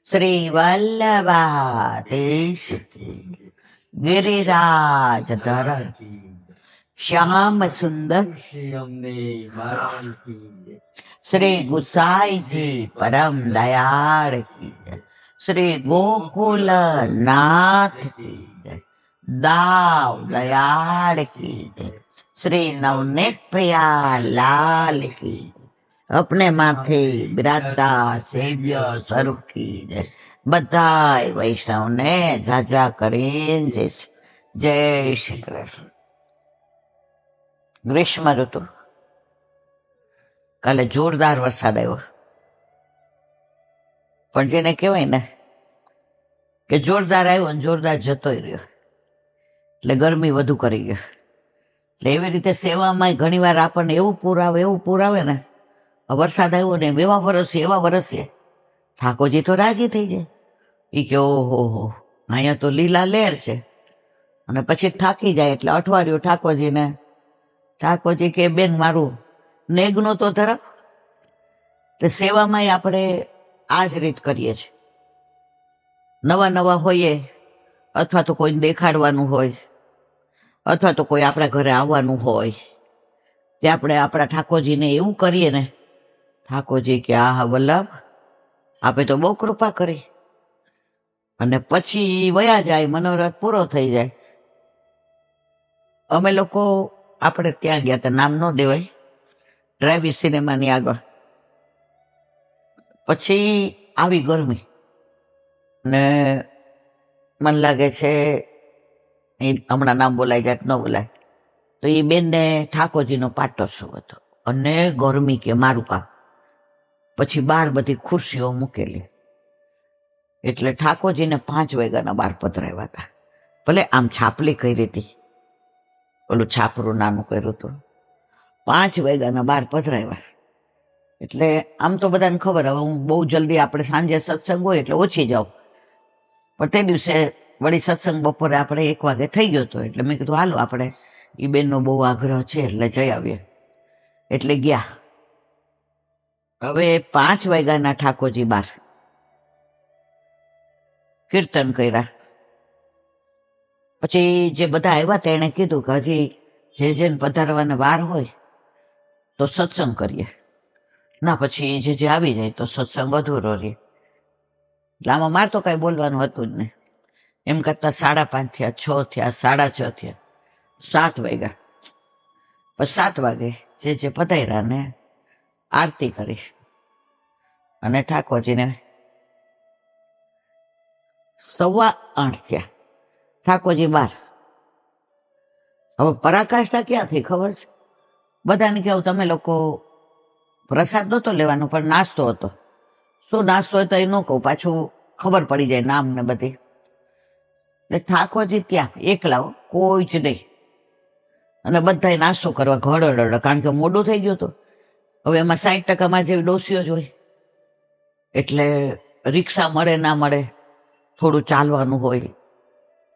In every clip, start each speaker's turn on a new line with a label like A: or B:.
A: શ્રી વલ્લભાધીશ ગિરિરાજ ધરણ શ્યામ સુંદર શ્રી ગુસાઈજી પરમ દયાળ કી શ્રી ગોકુલ નાથ કી દાવ દયાળ કી શ્રી નવનેત પ્રિયા લાલ કી अपने माथे बिराजता सेव्य स्वरूप की बधाई वैष्णव ने जाजा કરીને જય શ્રી કૃષ્ણ. ગ્રીષ્મ ઋતુ, કાલે જોરદાર વરસાદ આવ્યો, પણ જેને કહેવાય ને કે જોરદાર આવ્યો ને જોરદાર જતોય રહ્યો, એટલે ગરમી વધુ કરી ગયો. એટલે એવી રીતે સેવામાં ઘણી વાર આપણને એવું પૂર આવે ને, વરસાદ આવ્યો ને એવા વરસે ઠાકોરજી તો રાજી થઈ જાય. એ કે ઓહો અહીંયા તો લીલા લહેર છે. અને પછી થાકી જાય એટલે અઠવાડિયું ઠાકોરજી કે બેન મારું નેગનો તો ધરાવ. એટલે સેવામાં આપણે આ જ રીત કરીએ છીએ. નવા હોઈએ, અથવા તો કોઈને દેખાડવાનું હોય, અથવા તો કોઈ આપણા ઘરે આવવાનું હોય, તે આપણે આપણા ઠાકોરજીને એવું કરીએ ને, ઠાકોરજી કે આ વલ્લભ આપે તો બહુ કૃપા કરી. અને પછી વયા જાય, મનોરથ પૂરો થઈ જાય. અમે લોકો આપણે ત્યાં ગયા હતા, નામ ન દેવાય, ડ્રાઇવી સિનેમાની આગળ. પછી આવી ગરમી ને મને લાગે છે હમણાં નામ બોલાઈ જાય ન બોલાય, તો એ બેનને ઠાકોરજીનો પાટોત્સવ હતો અને ગરમી કે મારું કામ. પછી બહાર બધી ખુરશીઓ મૂકેલી, એટલે ઠાકોરજીને 5 વાગ્યાના બહાર પધરાવ્યા હતા. ભલે આમ છાપલી કરી હતી, ઓલું છાપરું નાનું કર્યું હતું, 5 વાગ્યાના બહાર પધરાવ્યા. એટલે આમ તો બધાને ખબર, હવે હું બહુ જલ્દી આપણે સાંજે સત્સંગ હોય એટલે ઓછી જાઉં, પણ તે દિવસે વળી સત્સંગ બપોરે આપણે 1 વાગે થઈ ગયો હતો. એટલે મેં કીધું હાલો આપણે એ બેનનો બહુ આગ્રહ છે એટલે જઈ આવીએ. એટલે ગયા. હવે 5 વાગ્યાના ઠાકોરજી બહાર કીર્તન કર્યા. પછી જે બધા આવ્યા તેણે કીધું કે હજી જેને પધારવાને વાર હોય તો સત્સંગ કરીએ, ના પછી જે આવી જાય તો સત્સંગ અધૂરો રહે. એટલે આમાં મારે તો કઈ બોલવાનું હતું જ નહીં. એમ કરતા 5:30 થયા, 6 થયા, 6:30 થયા, 7 વાગ્યા. પછી 7 વાગે જે પધાર્યા ને આરતી કરી અને ઠાકોરજીને 8:15 થયા. ઠાકોરજી બહાર. હવે પરાકાષ્ઠા ક્યાંથી ખબર છે બધાને? કેવું તમે લોકો પ્રસાદ નહોતો લેવાનો પણ નાસ્તો હતો. શું નાસ્તો હતો એ ન કહું, પાછું ખબર પડી જાય નામ ને બધી. એટલે ઠાકોરજી ત્યાં એકલા, કોઈ જ નહીં. અને બધાએ નાસ્તો કરવા ઘડડ, કારણ કે મોડું થઈ ગયું હતું. હવે એમાં 60% માં જેવી ડોસીઓ જ હોય, એટલે રિક્ષા મળે ના મળે, થોડું ચાલવાનું હોય.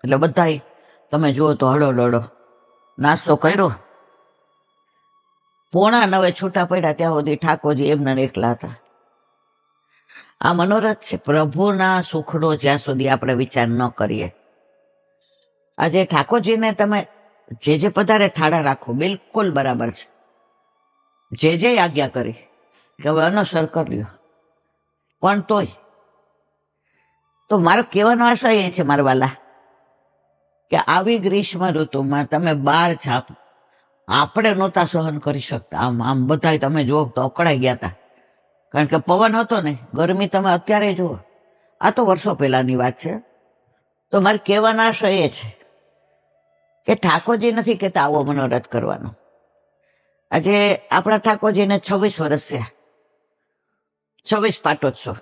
A: એટલે બધાએ તમે જુઓ તો હળો નાસ્તો કર્યો. 8:45 છૂટા પડ્યા ત્યાં સુધી ઠાકોરજી એમના એકલા હતા. આ મનોરથ છે પ્રભુના સુખનો, જ્યાં સુધી આપણે વિચાર ન કરીએ. આજે ઠાકોરજીને તમે જે પધારે ઠાડા રાખો, બિલકુલ બરાબર છે. જે આજ્ઞા કરી કે હવે અનુસર કર્યો, પણ તોય તો મારો કહેવાનો આશય એ છે મારા વાલા, કે આવી ગ્રીષ્મ ઋતુમાં તમે 12 છાપ આપણે નહોતા સહન કરી શકતા. આમ બધા તમે જુઓ તો અકળાઈ ગયા હતા, કારણ કે પવન હતો ને. ગરમી તમે અત્યારે જુઓ, આ તો વર્ષો પહેલાની વાત છે. તો મારે કહેવાનો આશય એ છે કે ઠાકોરજી નથી કહેતા આવો મનોરથ કરવાનો. આજે આપણા ઠાકોરજીને 26 વર્ષ થયા, 26 પાટોત્સવ.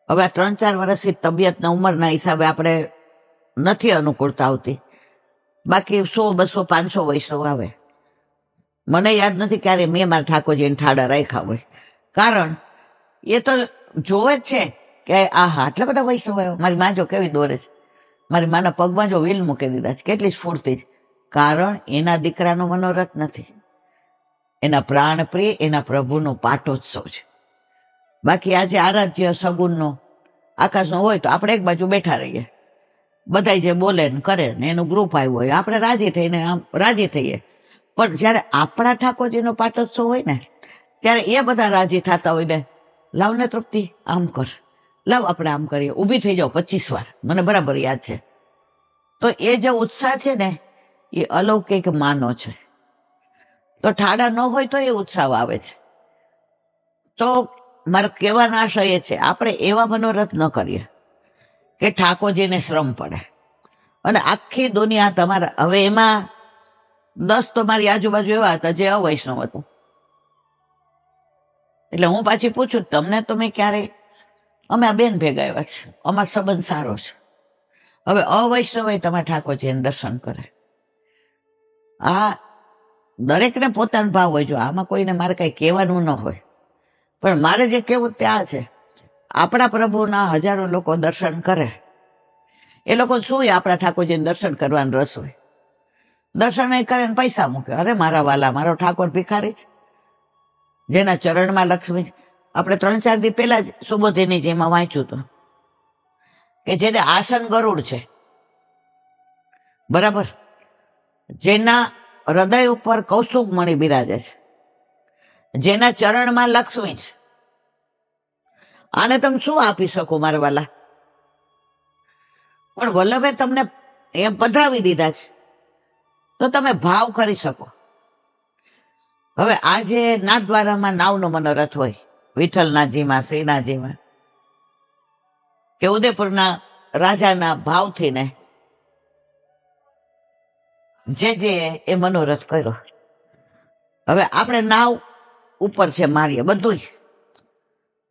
A: હવે આ 3-4 વર્ષથી તબિયતના ઉંમરના હિસાબે આપણે નથી અનુકૂળતા આવતી. બાકી 100, 200, 500 વૈષ્ણવ આવે. મને યાદ નથી ક્યારે મેં મારા ઠાકોરજીને ઠાડા રાખ્યા હોય, કારણ એ તો જોવે જ છે કે આટલા બધા વૈષ્ણવ આવ્યા. મારી મા જો કેવી દોરે છે, મારી માના પગમાં જો વ્હીલ મૂકી દીધા છે, કેટલી સ્ફૂર્તિ છે. કારણ એના દીકરાનો મનોરથ નથી, એના પ્રાણ પ્રિય એના પ્રભુનો પાટોત્સવ છે. બાકી આજે આરાધ્ય સગુણનો આકાશનો હોય તો આપણે એક બાજુ બેઠા રહીએ, બધા જે બોલે ને કરે ને એનું ગ્રુપ આવ્યું હોય આપણે રાજી થઈને આમ રાજી થઈએ. પણ જયારે આપણા ઠાકોરજીનો પાટોત્સવ હોય ને ત્યારે એ બધા રાજી થતા હોય ને, લાવ ને તૃપ્તિ આમ કર, લાવ આપણે આમ કરીએ, ઊભી થઈ જાઓ 25 વાર, મને બરાબર યાદ છે. તો એ જે ઉત્સાહ છે ને એ અલૌકિક માનો છે. તો ઠાડા ન હોય તો એ ઉત્સાહ આવે છે. તો મારો કહેવાનો આશય એ છે, આપણે એવા મનોરથ ન કરીએ કે ઠાકોરજીને શ્રમ પડે. અને આખી દુનિયા તમારા, હવે એમાં 10 તો મારી આજુબાજુ એવા હતા જે અવૈષ્ણવ હતું. એટલે હું પાછી પૂછું, તમને તમે ક્યારેય, અમે આ બેન ભેગા આવ્યા છે, અમારો સંબંધ સારો છે, હવે અવૈષ્ણવ તમે ઠાકોરજીને દર્શન કરે. આ દરેકને પોતાનો ભાવ હોય, જો આમાં કોઈને મારે કઈ કહેવાનું ન હોય, પણ મારે જે કહેવું ત્યાં છે, આપણા પ્રભુના હજારો લોકો દર્શન કરે, એ લોકો શું આપણા ઠાકોરજીને દર્શન કરવાનું રસ હોય, દર્શન નહીં કરે ને પૈસા મૂકે. અરે મારા વાલા, મારો ઠાકોર ભિખારી છે, જેના ચરણમાં લક્ષ્મી. આપણે 3-4 દિવસ પહેલા જ સુબોધીની જેમાં વાંચ્યું હતું કે જેને આસન ગરુડ છે, બરાબર, જેના હૃદય ઉપર કૌસ્તુભ મણિ બિરાજે છે, જેના ચરણમાં લક્ષ્મી છે, આને તમે શું આપી શકો મારા વાલા? પણ વલ્લભે તમને એમ પધરાવી દીધા છે તો તમે ભાવ કરી શકો. હવે આજે નાથદ્વારામાં નાવનો મનોરથ હોય, વિઠ્ઠલનાથજીમાં, શ્રીનાથજીમાં, કે ઉદયપુરના રાજાના ભાવથી ને જે એ મનોરથ કર્યો. હવે આપણે નાવ ઉપર છે, મારીએ બધું.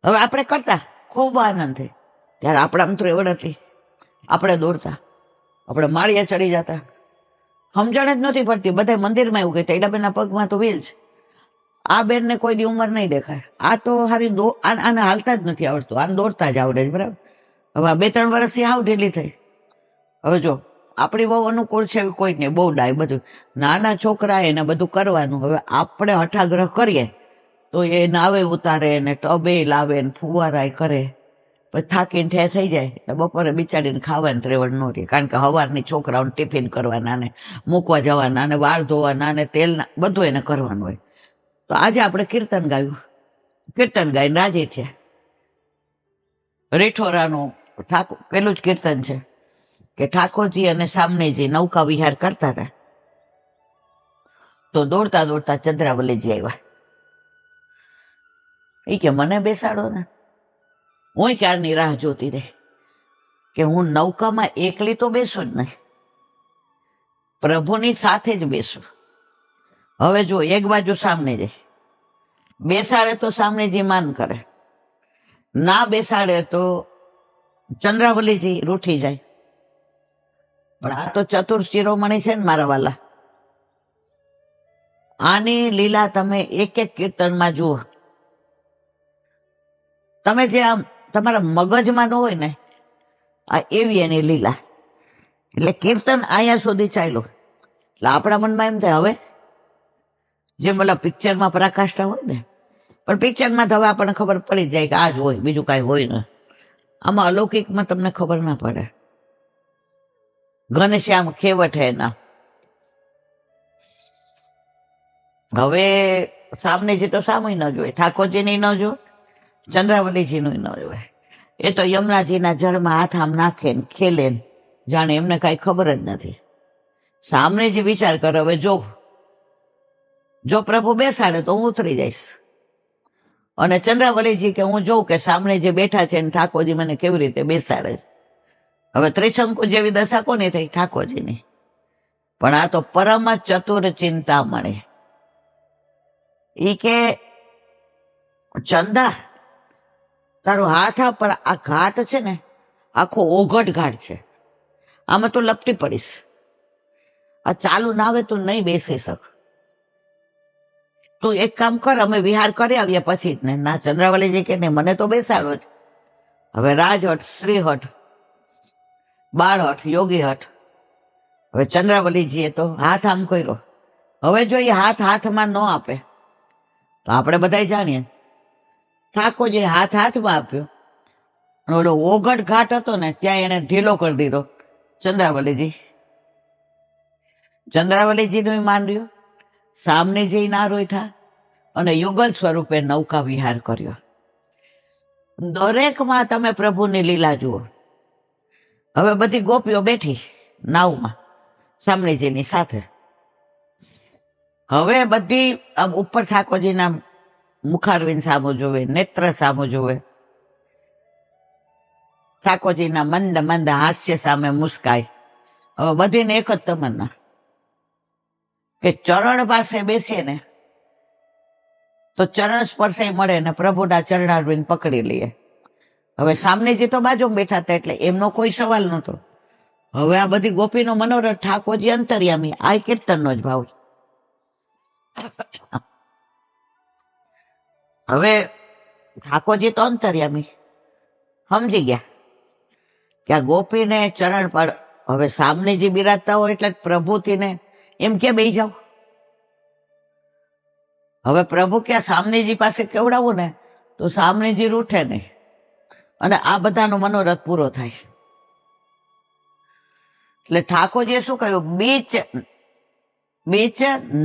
A: હવે આપણે કરતા ખૂબ આનંદ થાય. ત્યારે આપણા મિત્રો એવડ હતી, આપણે દોડતા, આપણે માળિયા ચડી જતા, સમજણ જ નથી પડતી. બધા મંદિરમાં એવું કહેતા, ઈલાબેનના પગમાં તો વ્હીલ છે, આ બેનને કોઈ દી ઉંમર નહીં દેખાય, આ તો હારી આને હાલતા જ નથી આવડતું, આને દોડતા જ આવડે છે, બરાબર. હવે 2-3 વર્ષથી હાવ ઢીલી થઈ. હવે જો આપણી બહુ અનુકૂળ છે કોઈ નહીં, બહુ ડાય બધું, નાના છોકરા એને બધું કરવાનું. હવે આપણે હઠાગ્રહ કરીએ તો એ નાવે ઉતારે ને ટબે લાવે ને ફુવારાય કરે, પછી થાકીને ઠે થઈ જાય. એટલે બપોરે બિચારીને ખાવાની ત્રેવડ ન રહે, કારણ કે સવારની છોકરાઓને ટિફિન કરવાના ને મૂકવા જવાના ને વાળ ધોવાના ને તેલના બધું એને કરવાનું હોય. તો આજે આપણે કીર્તન ગાયું, કીર્તન ગાઈને રાજી થયા. રીઠોરાનું ઠાકોર પેલું જ કીર્તન છે કે ઠાકોરજી અને સામનેજી નૌકા વિહાર કરતા હતા, તો દોડતા દોડતા ચંદ્રાવલીજી આવ્યા. એ કે મને બેસાડો ને. હું ક્યારની રાહ જોતી રહી કે હું નૌકામાં એકલી તો બેસું જ નહીં, પ્રભુની સાથે જ બેસું. હવે જો એક બાજુ સામનેજી બેસાડે તો સામનેજી માન કરે, ના બેસાડે તો ચંદ્રાવલીજી રૂઠી જાય. પણ આ તો ચતુર શિરોમણી છે ને મારા વાલા. આની લીલા તમે એક એક કીર્તનમાં જુઓ. તમે જે આમ તમારા મગજમાં ન હોય ને, આ એવી એની લીલા. એટલે કીર્તન અહીંયા સુધી ચાલ્યું, એટલે આપણા મનમાં એમ થાય હવે જેમ ઓલા પિક્ચરમાં પરાકાષ્ઠા હોય ને, પણ પિક્ચરમાં તો હવે આપણને ખબર પડી જાય કે આ જ હોય, બીજું કાંઈ હોય ને. આમાં અલૌકિકમાં તમને ખબર ના પડે. ઘનશ્યામ ખેવટ હે ના. હવે સામનેજી તો સામે ન જોઈ, ઠાકોરજીની ન જો, ચંદ્રાવલીજીનું ન જોવે. એ તો યમુનાજીના જળમાં હાથ આમ નાખે ને ખેલે ને જાણે એમને કાંઈ ખબર જ નથી. સામનેજી વિચાર કરે, હવે જો પ્રભુ બેસાડે તો હું ઉતરી જઈશ. અને ચંદ્રાવલીજી કે હું જોઉં કે સામે જે બેઠા છે ને ઠાકોરજી મને કેવી રીતે બેસાડે. હવે ત્રિશંકુ જેવી દશા કોની થઈ? ઠાકોરજીની. પણ આ તો પરમ ચતુર ચિંતા મળે. ઈ કે ચંદા તારો હાથ આ પર, આ ઘાટ છે ને આખો ઓઘટ ઘાટ છે, આમાં તું લપટી પડીશ. આ ચાલુ ના આવે તું નહીં બેસી શક. તું એક કામ કર, અમે વિહાર કરી આવીએ પછી જ ને. ના, ચંદ્રાવલીજી કે નહીં, મને તો બેસાડો જ. હવે રાજહટ, શ્રીહઠ, બાળહઠ, યોગીહઠ. હવે ચંદ્રાવલીજીએ તો હાથ આમ કર્યો. હવે જો એ હાથમાં ન આપે તો આપણે બધા જાણીએ ઠાકોરજી હાથમાં આપ્યો અને ઓલો ઓગઢ ઘાટ હતો ને ત્યાં એને ઢીલો કરી દીધો ચંદ્રાવલીજીનું માંડ્યો, સામનેજી ના રોઈઠા અને યુગલ સ્વરૂપે નૌકા વિહાર કર્યો. દરેકમાં તમે પ્રભુની લીલા જુઓ. હવે બધી ગોપીઓ બેઠી નાવમાં સામનેજીની સાથે. હવે બધી આમ ઉપર ઠાકોરજીના મુખારવિંદ સામું જોવે, નેત્ર સામું જોવે, ઠાકોરજીના મંદ મંદ હાસ્ય સામે મુસ્કાય. હવે બધીને એક જ તમન્ના કે ચરણ પાસે બેસીએ ને તો ચરણ સ્પર્શે મળે ને પ્રભુના ચરણારવિંદ પકડી લઈએ. હવે સામનેજી તો બાજુમાં બેઠા હતા એટલે એમનો કોઈ સવાલ નહોતો. હવે આ બધી ગોપીનો મનોરથ ઠાકોરજી અંતર્યામી, આ કીર્તનનો જ ભાવ. હવે ઠાકોરજી તો અંતર્યામી સમજી ગયા કે આ ગોપીને ચરણ પર હવે સામનેજી બિરાજતા હોય એટલે પ્રભુથી ને એમ કે બેસી જાઓ. હવે પ્રભુ ક્યાં સામનેજી પાસે કેવડાવું ને તો સામનેજી રૂઠે નહીં અને આ બધાનો મનોરથ પૂરો થાય. એટલે ઠાકોરજીએ શું કર્યું, બીચ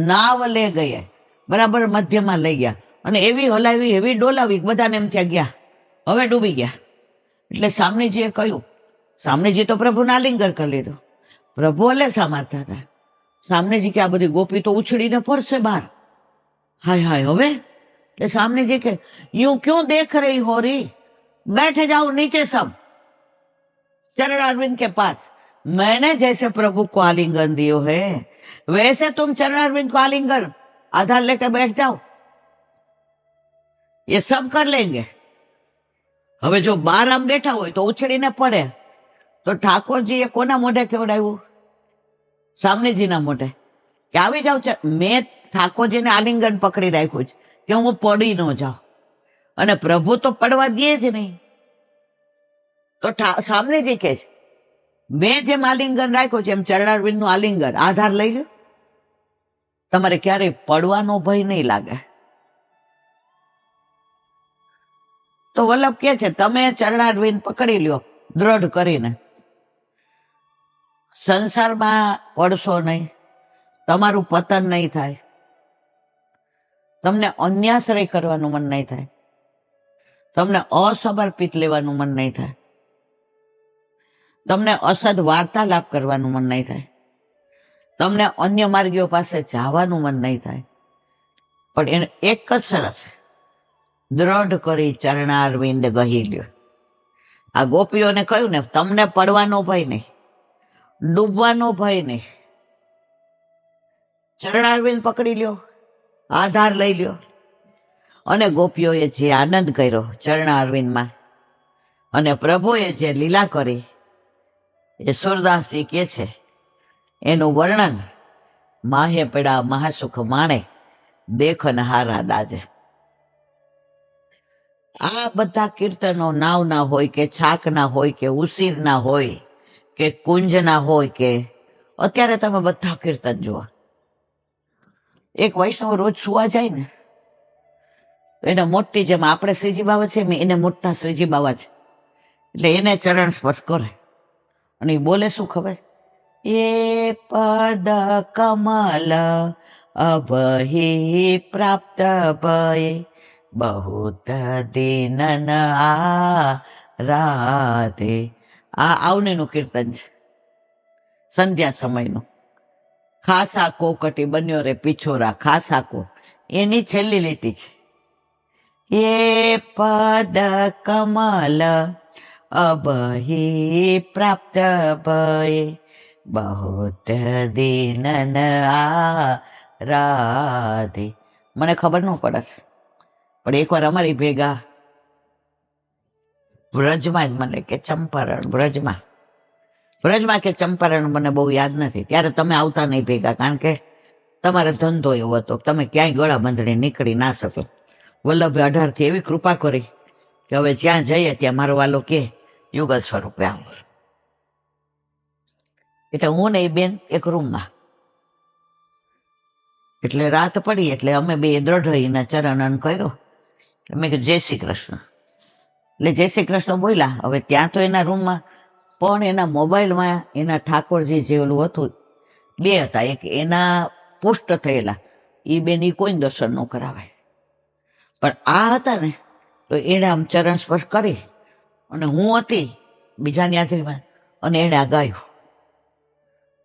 A: નાવ લે ગયા, બરાબર મધ્યમાં લઈ ગયા અને એવી હલાવી એવી ડોલાવી બધાને એમ ત્યાં ગયા હવે ડૂબી ગયા. એટલે સામનેજીએ કહ્યું, સામનેજી તો પ્રભુને આલિંગન કરી લીધું. પ્રભુ હલેસા મારતા હતા. સામનેજી કે આ બધી ગોપી તો ઉછળીને પડશે બહાર. हाय हाय हवे ये सामने जी के यूं क्यों देख रही हो रही, बैठे जाओ नीचे सब चरणारविंद के पास. मैंने जैसे प्रभु को आलिंगन दियो है वैसे तुम चरणारविंद को आलिंगन आधार लेकर बैठ जाओ, ये सब कर लेंगे. હવે જો બાર આમ બેઠા હોય તો ઉછળીને પડે તો ઠાકોરજીએ કોના મોઢે કેવડાવ્યું, સામનેજીના મોઢે કે આવી જાવ. મેં ઠાકોરજીને આલિંગન પકડી રાખ્યું છે કે હું પડી ન જાઉં અને પ્રભુ તો પડવા દે જ નહીં. તો સામનેજી કે છે મેં જેમ આલિંગન રાખ્યું છે એમ ચરણારવિંદનું આલિંગન આધાર લઈ લો, તમારે ક્યારેય પડવાનો ભય નહીં લાગે. તો વલ્લભ કે છે તમે ચરણારવિંદ પકડી લ્યો દ્રઢ કરીને, સંસારમાં પડશો નહીં, તમારું પતન નહીં થાય, તમને અન્યાશ્રય કરવાનું મન નહીં થાય, તમને અસમર્પિત લેવાનું મન નહીં થાય, તમને અસદ વાર્તાલાપ કરવાનું મન નહીં થાય, તમને અન્ય માર્ગીઓ પાસે જવાનું મન નહીં થાય. પણ એને એક જ શરત, દ્રઢ કરી ચરણારવિંદ ગહી લ્યો. આ ગોપીઓને કહ્યું ને તમને પડવાનો ભય નહીં, ડૂબવાનો ભય નહીં, ચરણારવિંદ પકડી લ્યો, આધાર લઈ લ્યો. અને ગોપીઓએ જે આનંદ કર્યો ચરણારવિંદમાં અને પ્રભુએ જે લીલા કરી એ સુરદાસજી કે છે એનું વર્ણન માહે પડા મહાસુખ માણે દેખન હારા દાજે. આ બધા કીર્તનો નાવના હોય કે છાકના હોય કે ઉસીરના હોય કે કુંજના હોય કે અત્યારે તમે બધા કીર્તન જુઓ. એક વૈષ્ણવ રોજ સુવા જાય ને એને મોટી, જેમ આપણે શ્રીજી બાવા છે એને મોટા શ્રીજી બાવા છે એટલે એને ચરણ સ્પર્શ કરે અને એ બોલે શું ખબર, એ પદ કમલ અભહી પ્રાપ્ત ભય બહુત દિનન આ રાધે. આ આવનીનું કીર્તન છે સંધ્યા સમયનું. ખાસા કોકટી બન્યો રે પિછોરા ખાસા કો, એની છેલ્લી લીટી છે. એ પદ કમલ અભહી પ્રાપ્ત ભય બહુત દિનન આ રાધે. મને ખબર ન પડે પણ એકવાર અમારી ભેગા વ્રજમાં જ મને કે ચંપારણ વ્રજમાં કે ચંપારણ મને બહુ યાદ નથી, ત્યારે તમે આવતા નહીં ભેગા, કારણ કે તમારો ધંધો એવો હતો તમે ક્યાંય ગળા બંધણી નીકળી ના શકો. વલ્લભે 18 એવી કૃપા કરી કે હવે જ્યાં જઈએ ત્યાં મારો વાલો કે યુગલ સ્વરૂપે આવો. એટલે હું ને એ બેન એક રૂમમાં, એટલે રાત પડી એટલે અમે બે દ્રઢ રહીને ચરણન કર્યો. મેં કીધું જય શ્રી કૃષ્ણ. એટલે જય શ્રી કૃષ્ણ બોલ્યા. હવે ત્યાં તો એના રૂમમાં પણ એના મોબાઈલમાં એના ઠાકોરજી જે ઓલું હતું બે હતા. એક એના પોસ્ટ થયેલા, એ બેની કોઈ દર્શન ન કરાવે, પણ આ હતા ને તો એને આમ ચરણ સ્પર્શ કરી અને હું હતી બીજાની હાજરીમાં, અને એને આ ગાયું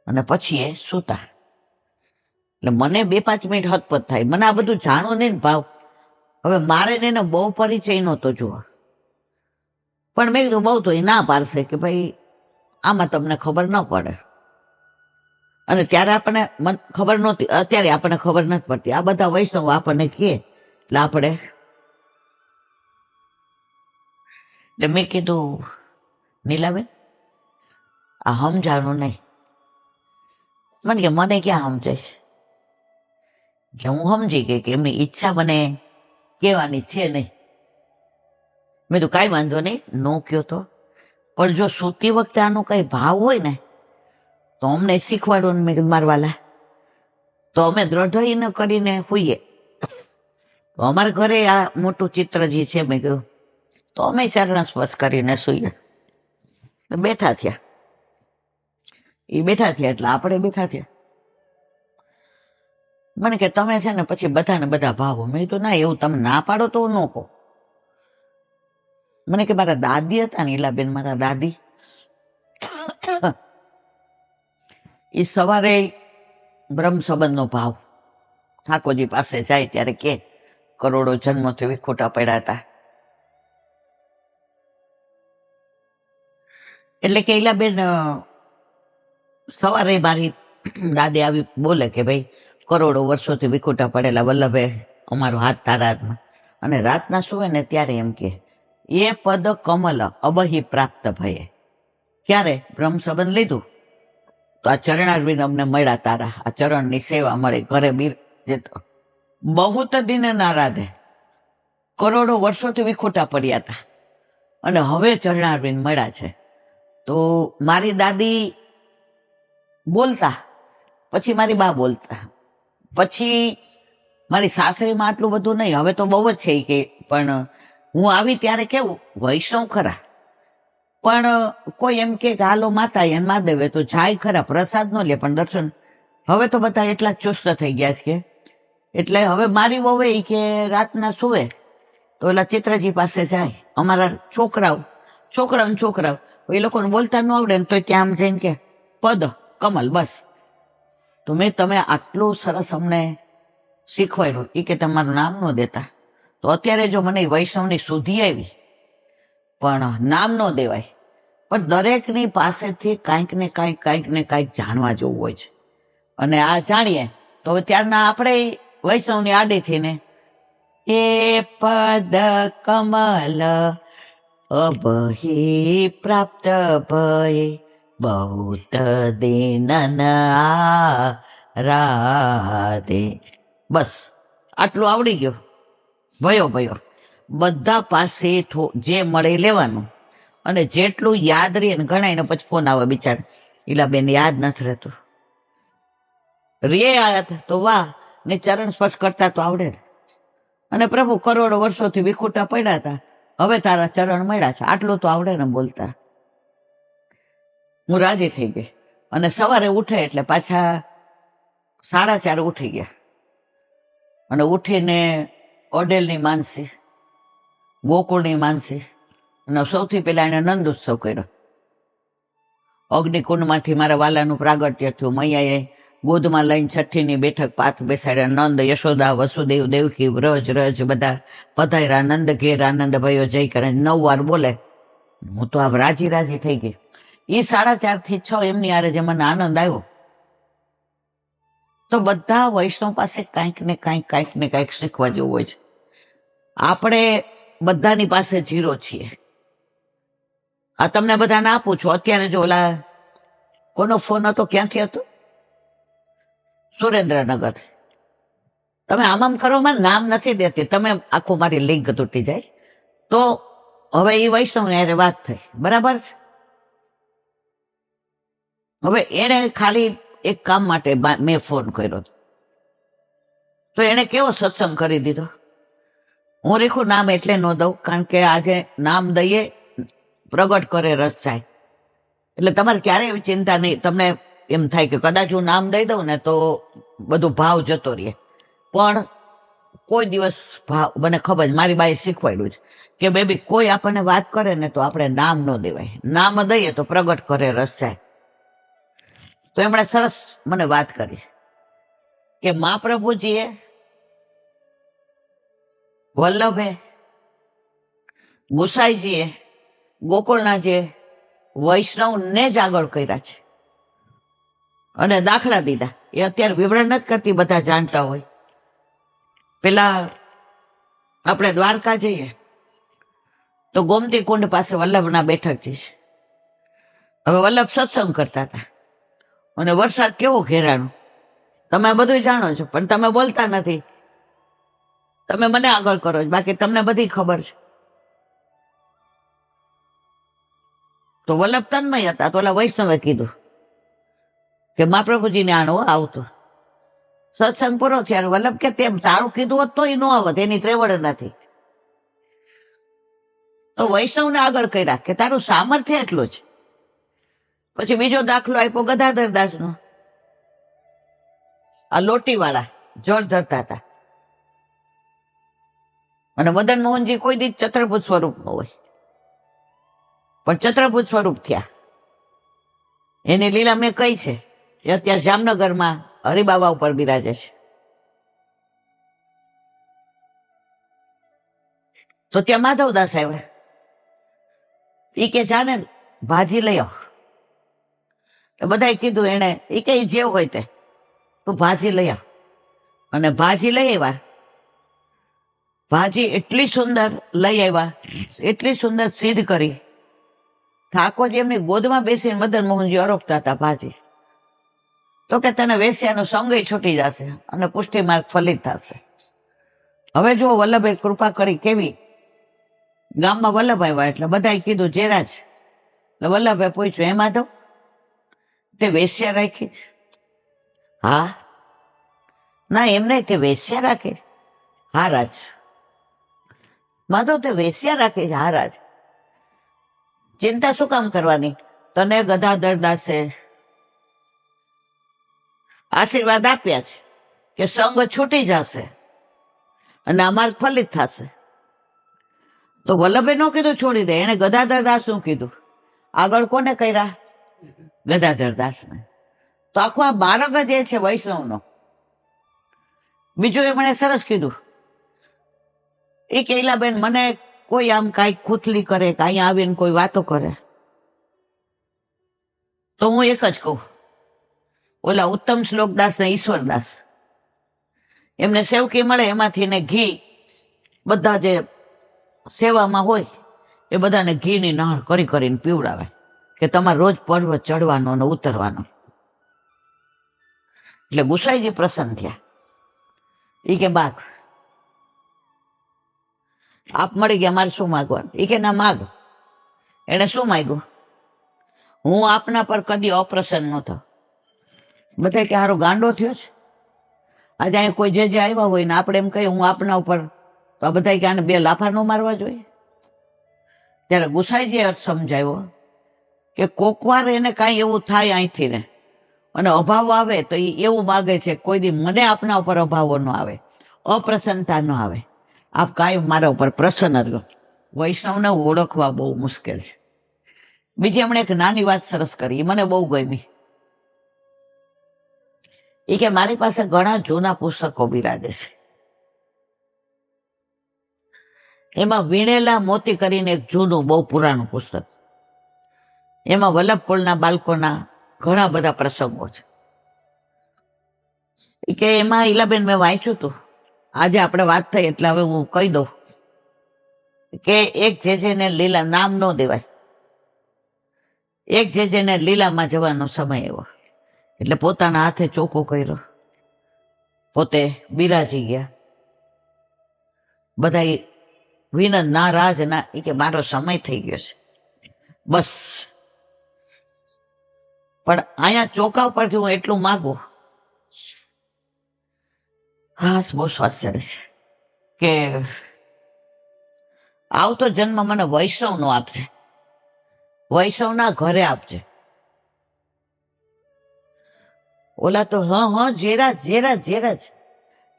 A: અને પછી એ સૂતા. એટલે મને 2-5 મિનિટ હતપત થાય. મને આ બધું જાણવું નહીં ને ભાવ. હવે મારે ને એને બહુ પરિચય નહોતો જોવા, પણ મેં કીધું બહુ તો એ ના પાડશે કે ભાઈ આમાં તમને ખબર ન પડે. અને ત્યારે આપણને ખબર નહોતી, અત્યારે આપણને ખબર નથી પડતી. આ બધા વૈષ્ણવ આપણને કહે એટલે આપણે. એટલે મેં કીધું નીલાબેન આ સમજાણું નહીં. મને કે મને ક્યાં સમજાય છે? એટલે હું સમજી ગઈ કે એમની ઈચ્છા મને કહેવાની છે નહીં. મેં તો કાંઈ વાંધો નહીં, નો કયો તો. પણ જો સૂતી વખતે આનો કઈ ભાવ હોય ને તો અમને શીખવાડો ને. મેં મારવાલા તો અમે દ્રઢ ન કરીને હોઈએ. તો અમારા ઘરે આ મોટું ચિત્ર જે છે મેં કહ્યું તો અમે ચરણ સ્પર્શ કરીને સૂઈએ. બેઠા થયા, એ બેઠા થયા એટલે આપણે બેઠા થયા. મને કે તમે છે ને પછી બધાને બધા ભાવો. મેં કીધું ના, એવું તમે ના પાડો તો ન કહો. મને કે મારા દાદી હતા ને ઈલાબેન, મારા દાદી, એ સવારે બ્રહ્મ સંબંધનો ભાવ ઠાકોરજી પાસે જાય ત્યારે કે કરોડો જન્મોથી વિખૂટા પડ્યા હતા. એટલે કે ઈલાબેન સવારે મારી દાદી આવી બોલે કે ભાઈ કરોડો વર્ષોથી વિખૂટા પડેલા વલ્લભે અમારો હાથ તારા હાથમાં. અને રાતના સુવે ને ત્યારે એમ કે એ પદ કમલ અબહી પ્રાપ્ત ભયે. ક્યારે બ્રહ્મ સંબંધ લીધું તો આ ચરણારવિંદ અમને મળ્યા તારા, આ ચરણની સેવા મળે. ઘરે બીર જતો બહુત દિન નારાધે, કરોડો વર્ષોથી વિખૂટા પડ્યા હતા અને હવે ચરણારવિંદ મળ્યા છે. તો મારી દાદી બોલતા, પછી મારી બા બોલતા, પછી મારી સાસરીમાં આટલું બધું નહીં, હવે તો બહુ જ છે કે. પણ હું આવી ત્યારે કેવું વૈષ્ણવ ખરા, પણ કોઈ એમ કે હાલો માતા એને મહાદેવે તો જાય ખરા, પ્રસાદ ન લે પણ દર્શન. હવે તો બધા એટલા ચુસ્ત થઈ ગયા છે. એટલે હવે મારી વહુ એ કે રાતના સુવે તો ઓલા ચિત્રજી પાસે જાય. અમારા છોકરાઓ એ લોકોને બોલતા ન આવડે ને તો ત્યાં આમ જઈને કે પદ કમલ બસ. તો મેં તમે આટલું સરસ અમને શીખવાડ્યું. એ કે તમારું નામ ન દેતા. તો અત્યારે જો મને વૈષ્ણવની શુદ્ધિ આવી, પણ નામ ન દેવાય. પણ દરેકની પાસેથી કાંઈક ને કાંઈક જાણવા જેવું હોય છે. અને આ જાણીએ તો ત્યારના આપણે વૈષ્ણવની આડેથી ને એ પદ કમલ અબહી પ્રાપ્ત ભય બહુત દિન રાધે. બસ આટલું આવડી ગયું. ભયો બધા પાસે જે મળે લેવાનું, અને જેટલું યાદ રહે ને ગણાય ને પછી ફોન આવે બિચાર ઈલાબેન યાદ નથી રહેતું. રે યાદ તો વાહ, ને ચરણ સ્પર્શ કરતા તો આવડે. અને પ્રભુ કરોડો વર્ષોથી વિખૂટા પડ્યા હતા, હવે તારા ચરણ મળ્યા છે, આટલું તો આવડે ને બોલતા. હું રાજી થઈ ગઈ. અને સવારે ઉઠે એટલે પાછા 4:30 ઉઠી ગયા. અને ઉઠીને ઓડેલની માનસી, ગોકુળની માનસી, અને સૌથી પહેલા એને નંદ ઉત્સવ કર્યો. અગ્નિકુંડમાંથી મારા વાલાનું પ્રાગટ્ય થયું. મૈયાએ ગોદમાં લઈને છઠ્ઠીની બેઠક પાથ બેસાડ્યા. નંદ, યશોદા, વસુદેવ, દેવકી, વ્રજ બધા પધાર્યા. નંદ ઘેર આનંદ ભયો જય કરે 9 વાર બોલે. હું તો આ રાજી થઈ ગઈ. એ 4:30 થી 6 એમની આરે જે મને આનંદ આવ્યો. તો બધા વૈષ્ણવ પાસે કાંઈક ને કાંઈક શીખવા જેવું હોય છે. આપણે બધાની પાસે 0 છીએ. આ તમને બધાને આપું છું. અત્યારે જો ઓલા કોનો ફોન હતો, ક્યાંથી હતો? સુરેન્દ્રનગર. તમે આમ કરો, મારે નામ નથી દેતી, તમે આખું મારી લિંક તૂટી જાય. તો હવે એ વૈષ્ણવની હારે વાત થઈ, બરાબર છે. હવે એને ખાલી એક કામ માટે મેં ફોન કર્યો, તો એને કેવો સત્સંગ કરી દીધો. હું રેખું નામ એટલે ન દઉં કારણ કે આજે નામ દઈએ પ્રગટ કરે રસ જાય, એટલે તમારે ક્યારેય એવી ચિંતા નહીં. તમને એમ થાય કે કદાચ હું નામ દઈ દઉં ને તો બધું ભાવ જતો રહે, પણ કોઈ દિવસ ભાવ, મને ખબર છે, મારી બાએ શીખવાડ્યું છે કે બેબી કોઈ આપણને વાત કરે ને તો આપણે નામ ન દેવાય, નામ દઈએ તો પ્રગટ કરે રસ જાય. તો એમણે સરસ મને વાત કરી કે મહાપ્રભુજીએ વલ્લભે ગુસાઈજીએ ગોકુળનાથજીએ વૈષ્ણવને જ આગળ કર્યા છે અને દાખલા દીધા. એ અત્યારે વિવરણ નથી કરતી, બધા જાણતા હોય. પેલા આપણે દ્વારકા જઈએ તો ગોમતી કુંડ પાસે વલ્લભના બેઠકજી છે. હવે વલ્લભ સત્સંગ કરતા હતા અને વરસાદ કેવો ઘેરાણો, તમે બધું જાણો છો પણ તમે બોલતા નથી. તમે મને આગળ કરો છો, બાકી તમને બધી ખબર છે. તો વલ્લભ તન્મય હતા. તો ઓલા વૈષ્ણવે કીધું કે મહાપ્રભુજીને આણો આવતું. સત્સંગ પૂરો થયો. વલ્લભ કે તેમ તારું કીધું હોત તોય ન આવત, એની ત્રેવડ નથી. તો વૈષ્ણવને આગળ કર્યા કે તારું સામર્થ્ય એટલું જ. પછી બીજો દાખલો આપ્યો ગદાધર દાસનો. આ લોટીવાળા જળ ધરતા હતા અને મદન મોહનજી કોઈ દી ચત્રભુજ સ્વરૂપ ન હોય, પણ ચત્રભુજ સ્વરૂપ થયા. એની લીલા મેં કઈ છે, એ અત્યારે જામનગરમાં હરિબાબા ઉપર બિરાજે છે. તો ત્યાં માધવદાસ આવ્યા. એ કે જાને ભાજી લઈ આવ. બધાએ કીધું એને, એ કે જે હોય તે તું ભાજી લઈ આવ. અને ભાજી લઈ આવ્યા. ભાજી એટલી સુંદર લઈ આવ્યા, એટલી સુંદર સિદ્ધ કરી. ઠાકોરજી એમની ગોદમાં બેસીને મદન મોહનજી અરોગતા હતા ભાજી. તો કે તને વેશ્યાનો સંગય છૂટી જશે અને પુષ્ટિ માર્ગ ફલિત થશે. હવે જુઓ વલ્લભે કૃપા કરી કેવી. ગામમાં વલ્લભ આવ્યા એટલે બધાએ કીધું જેરાજ. એટલે વલ્લભે પૂછ્યું, એમાં તો તે વેશ્યા રાખી? હા. ના એમ નહીં, તે વેશ્યા રાખે? હા રાજ. માધવ તે વેશ્યા રાખે છે? હા રાજ. ચિંતા શું કામ કરવાની? તને ગદાધર દાસે આશીર્વાદ આપ્યા છે કે સંગ છૂટી જશે અને આ માર્ગ ફલિત થશે. તો વલ્લભે ન કીધું છોડી દે, એને ગદાધર દાસ નું કીધું. આગળ કોને કર્યા? ગદાધર દાસને. તો આખો આ માર્ગ જ એ છે વૈષ્ણવનો. બીજું એમણે સરસ કીધું, એ કૈલાબેન મને કોઈ આમ કાંઈક ખૂથલી કરે કે અહીંયા આવીને કોઈ વાતો કરે તો હું એક જ કહું, ઓલા ઉત્તમ શ્લોકદાસ ને ઈશ્વરદાસ, એમને સેવકી મળે એમાંથી ને ઘી બધા જે સેવામાં હોય એ બધાને ઘીની નહાણ કરી કરીને પીવડાવે કે તમારે રોજ પર્વત ચડવાનો અને ઉતરવાનો. એટલે ગુસાઈજી પ્રસન્ન થયા. એ કે બાગ આપ મળી ગયા, મારે શું માગવાનું? એ કે ના માગ. એને શું માગ્યું? હું આપના પર કદી અપ્રસન્ન ન થાવ. બધા કે હારો ગાંડો થયો છે. આજે અહીંયા કોઈ જે આવ્યા હોય ને આપણે એમ કહીએ હું આપના ઉપર, તો આ બધા કે આને બે લાફા ન મારવા જોઈએ. ત્યારે ગુસાઈજીએ અર્થ સમજાવ્યો કે કોકવાર એને કાંઈ એવું થાય અહીંથી ને અને અભાવ આવે તો એ એવું માગે છે કોઈ દી મને આપના ઉપર અભાવો ન આવે, અપ્રસન્નતા ન આવે. આપ કાયમ મારા ઉપર પ્રસન્ન રહ્યો. વૈષ્ણવને ઓળખવા બહુ મુશ્કેલ છે. બીજી હમણાં એક નાની વાત સરસ કરી, એ મને બહુ ગમી. એ કે મારી પાસે ઘણા જૂના પુસ્તકો બિરાજે છે. એમાં વીણેલા મોતી કરીને એક જૂનું બહુ પુરાણું પુસ્તક, એમાં વલ્લભ કુળના બાળકોના ઘણા બધા પ્રસંગો છે. કે એમાં ઈલાબેન મેં વાંચ્યું હતું, આજે આપણે વાત થઈ એટલે હવે હું કહી દઉં કે એક જેને લીલા નામ ન દેવાય, એક જેને લીલામાં જવાનો સમય એવો એટલે પોતાના હાથે ચોખ્ખો કર્યો, પોતે બિરાજી ગયા. બધા વિનંદ ના રાજ ના, એ કે મારો સમય થઈ ગયો છે બસ. પણ અહીંયા ચોકા ઉપરથી હું એટલું માગું, હા બહુ સ્વાસ્થ્ય છે કે આવતો જન્મ મને વૈષ્ણવનો આપજે, વૈષ્ણવના ઘરે આપજે. ઓલા તો જેરા જ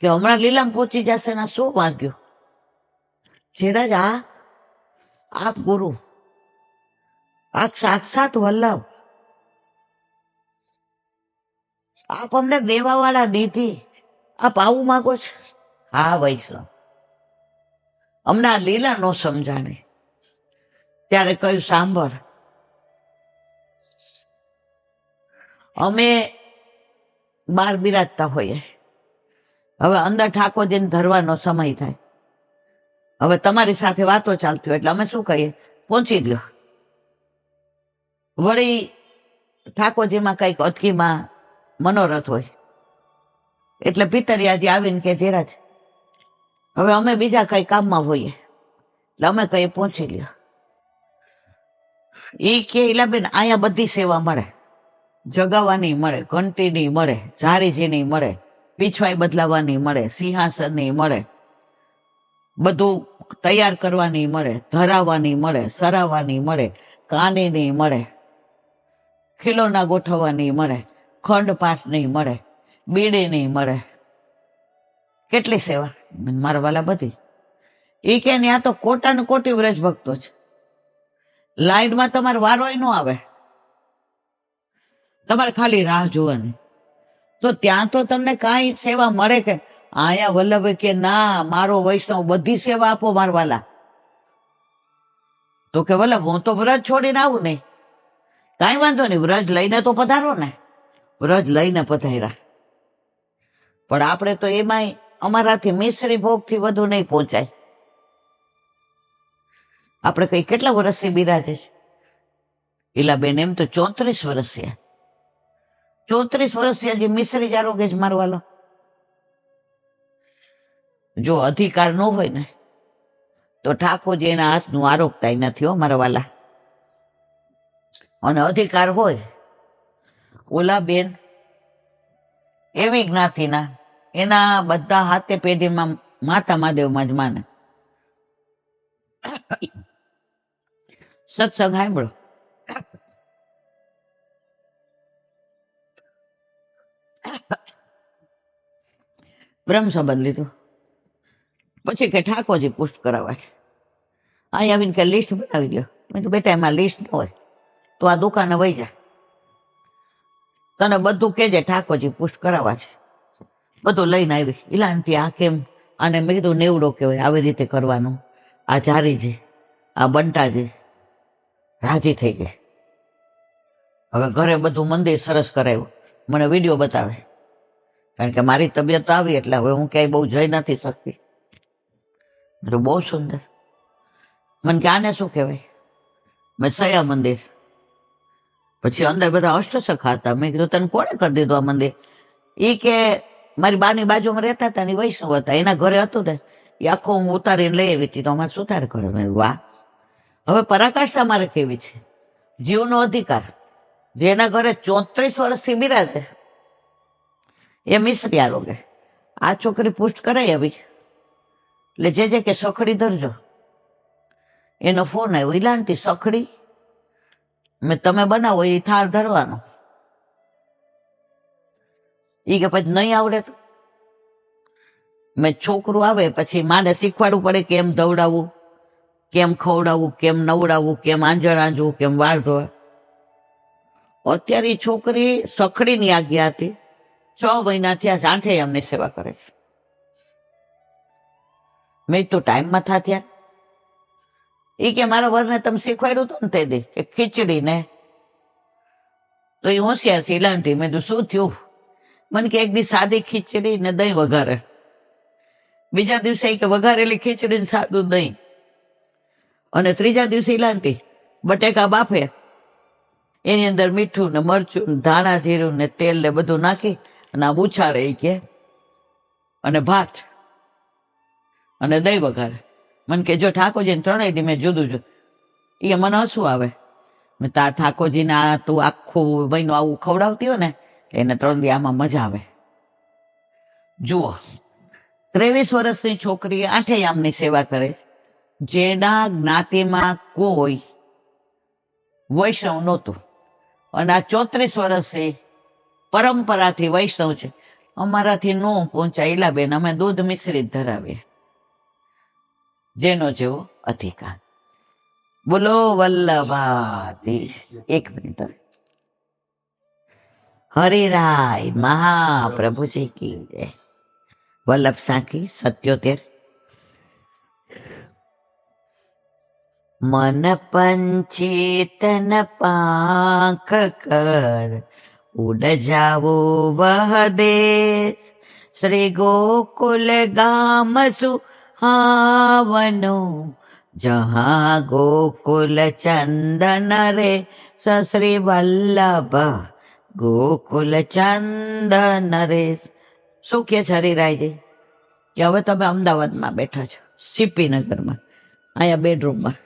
A: કે હમણાં લીલામ પહોંચી જશે ને શું વાગ્યું. જેરા જ આ ગુરુ, આ સાક્ષાત વલ્લભ, આપ અમને દેવા વાળા નિધિ, આપ આવું માંગો છો. હા વૈષ્ણવ, અમને આ લીલા નો સમજાણે. ત્યારે કહ્યું સાંભળ, અમે બાર બિરાજતા હોઈએ, હવે અંદર ઠાકોરજીને ધરવાનો સમય થાય, હવે તમારી સાથે વાતો ચાલતી હોય એટલે અમે શું કહીએ, પહોંચી ગયો. વળી ઠાકોરજીમાં કઈક અટકીમાં મનોરથ હોય એટલે પિતરિયાજી આવીને કે જેરાજ હવે અમે બીજા કઈ કામમાં હોઈએ એટલે અમે કઈ પહોંચી લ્યો. એ કે ઈલાબેન અહીંયા બધી સેવા મળે, જગાવવાની મળે, ઘંટીની મળે, ઝારીજીની મળે, પીછવાઈ બદલાવાની મળે, સિંહાસનની મળે, બધું તૈયાર કરવાની મળે, ધરાવવાની મળે, સરાવવાની મળે, કાનીની મળે, ખીલોના ગોઠવવાની મળે, ખંડ પાઠની મળે, બીડીની મળે. કેટલી સેવા મારા વાલા બધી. એ કે ત્યાં તો કોટા ને કોટી વ્રજ ભક્તો છે, લાઈનમાં તમારે વારોય ન આવે, તમારે ખાલી રાહ જોવાની. તો ત્યાં તો તમને કાંઈ સેવા મળે કે આયા વલ્લભ કે ના મારો વૈષ્ણવ બધી સેવા આપો મારા વાલા. તો કે વલ્લભ હું તો વ્રજ છોડીને આવું નહીં. કાંઈ વાંધો નહીં, વ્રજ લઈને તો પધારો ને. વ્રજ લઈને પધાર્યા, પણ આપણે તો એમાંય અમારાથી મિશ્રી ભોગથી વધુ નહીં પહોંચાય. આપણે કઈ કેટલા વર્ષથી બિરાજે છે ઈલાબેન? એમ તો 34 વર્ષ છે. 34 વર્ષથી હજી મિશ્રી જ આરોગે છે મારો વાલો. જો અધિકાર ન હોય ને તો ઠાકોરજી એના હાથનું આરોગતા નથી હો મારા વાલા. અને અધિકાર હોય, ઓલા બેન એવી જ્ઞાતિના, એના બધા હાથે પેઢીમાં માતા મહાદેવમાં જ માને. સત્સંગ સાંભળો, બ્રહ્મ સંબંધ લીધું પછી કે ઠાકોરજી પુષ્ટ કરાવવા છે. અહીં આવીને કે લિસ્ટ બનાવી દો. મેં તો બેટા એમાં લિસ્ટ ન હોય તો આ દુકાને વહી જાય, તને બધું કેજે ઠાકોરજી પુષ્ટ કરાવવા છે. બધું લઈને આવી. ઇલાનથી આ કેમ, આને મેં કીધું નેવડો કહેવાય, આવી રીતે કરવાનું. આ ઝારીજી, આ બંટાજી રાજી થઈ ગઈ. હવે ઘરે બધું મંદિર સરસ કરાવ્યું, મને વિડીયો બતાવે, કારણ કે મારી તબિયત આવી એટલે હવે હું ક્યાંય બહુ જઈ નથી શકતી. બહુ સુંદર. મને કે આને શું કહેવાય? મેં સયા મંદિર. પછી અંદર બધા અષ્ટસખા હતા. મેં કીધું તને કોણે કરી દીધું આ મંદિર? એ કે મારી બાની બાજુમાં રહેતા હતા ને વૈષ્ણવ હતા, એના ઘરે હતું ને એ આખો હું ઉતારીને લઈ આવી હતી. તો અમારે સુતાર કરે. મેં વાહ, હવે પરાકાષ્ઠા મારે કેવી છે, જીવનો અધિકાર. જેના ઘરે 34 વર્ષથી બિરાજે એ મિશ્રી આરોગે. આ છોકરી પુષ્ટ કરાઈ આવી એટલે જે કે સખડી ધરજો. એનો ફોન આવ્યો, ઇલાનથી સખડી મેં તમે બનાવો એ થાળ ધરવાનો. એ કે પછી નહીં આવડે તો મેં છોકરું આવે પછી માને શીખવાડવું પડે કેમ દવડાવવું, કેમ ખવડાવવું, કેમ નવડાવવું, કેમ આંજણ આંજવું, કેમ વાળ ધોવા. અત્યારે એ છોકરી સખડીની આજ્ઞા હતી, 6 મહિના થયા, 8 અમને સેવા કરે છે. મેં તો ટાઈમમાં થયા. એ કે મારા વરને તમે શીખવાડ્યું હતું ને તે દે કે ખીચડી ને, તો એ હોશિયાર છે ઇલાનથી. મેં તો શું થયું? મને કે એક દી સાદી ખીચડી ને દહીં વઘારે, બીજા દિવસે કે વઘારેલી ખીચડી ને સાદું દહીં, અને ત્રીજા દિવસે ઇલાનથી બટેકા બાફે, એની અંદર મીઠું ને મરચું ને ધાણા જીરું ને તેલ ને બધું નાખી અને આમ ઉછાળે એ કે, અને ભાત અને દહીં વઘારે. મને કે જો ઠાકોરજીને ત્રણેય દી મેં જુદું જુદું. એ મને હસવું આવે. મેં તાર ઠાકોરજીને આ તું આખું મહિનો આવું ખવડાવતી હોય ને એને 3 દી આમાં મજા આવે. જુઓ, 23 વર્ષની છોકરી 8 આમની સેવા કરે, જેના જ્ઞાતિમાં કોઈ વૈષ્ણવ નહોતું, અને આ 34 વર્ષથી પરંપરાથી વૈષ્ણવ છે. અમારાથી નો પહોંચાય ઈલાબેન, અમે દૂધ મિશ્રિત ધરાવીએ, જેનો જેવો અધિકાર. બોલો વલ્લભાધીશ. એક મિનિટ, હરિરાય મહાપ્રભુજી કી જય. વલ્લભ સાખી 77. મન પંછી તન પાંખ કર, ઉડ જાવો વહ દેશ, શ્રી ગોકુલ ગામ સુહાવનો, જહા ગોકુલ ચંદન રે સશ્રી વલ્લભ ગોકુલ ચંદન રે. શું કે છે હરિરાયજી કે હવે તમે અમદાવાદમાં બેઠા છો, સીપી નગરમાં, અહીંયા બેડરૂમમાં.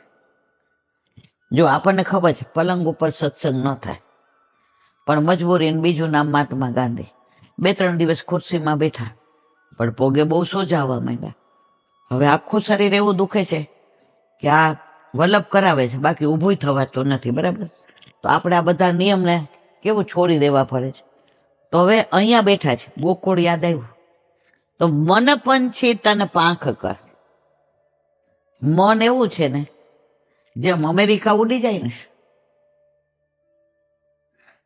A: જો આપણને ખબર છે પલંગ ઉપર સત્સંગ ન થાય, પણ મજબૂરી બીજું નામ મહાત્મા ગાંધી. 2-3 દિવસ ખુરશીમાં બેઠા, પણ પોગે બહુ સોજા આવવા માંડ્યા. હવે આખું શરીર એવું દુખે છે કે આ વલ્લભ કરાવે છે, બાકી ઊભું થવાતું નથી. બરાબર? તો આપણે આ બધા નિયમને કેવું છોડી દેવા પડે છે. તો હવે અહીંયા બેઠા છે, ગોકુળ યાદ આવ્યું તો મન પંછી તને પાંખ કર. મન એવું છે ને, જેમ અમેરિકા ઉડી જાય ને,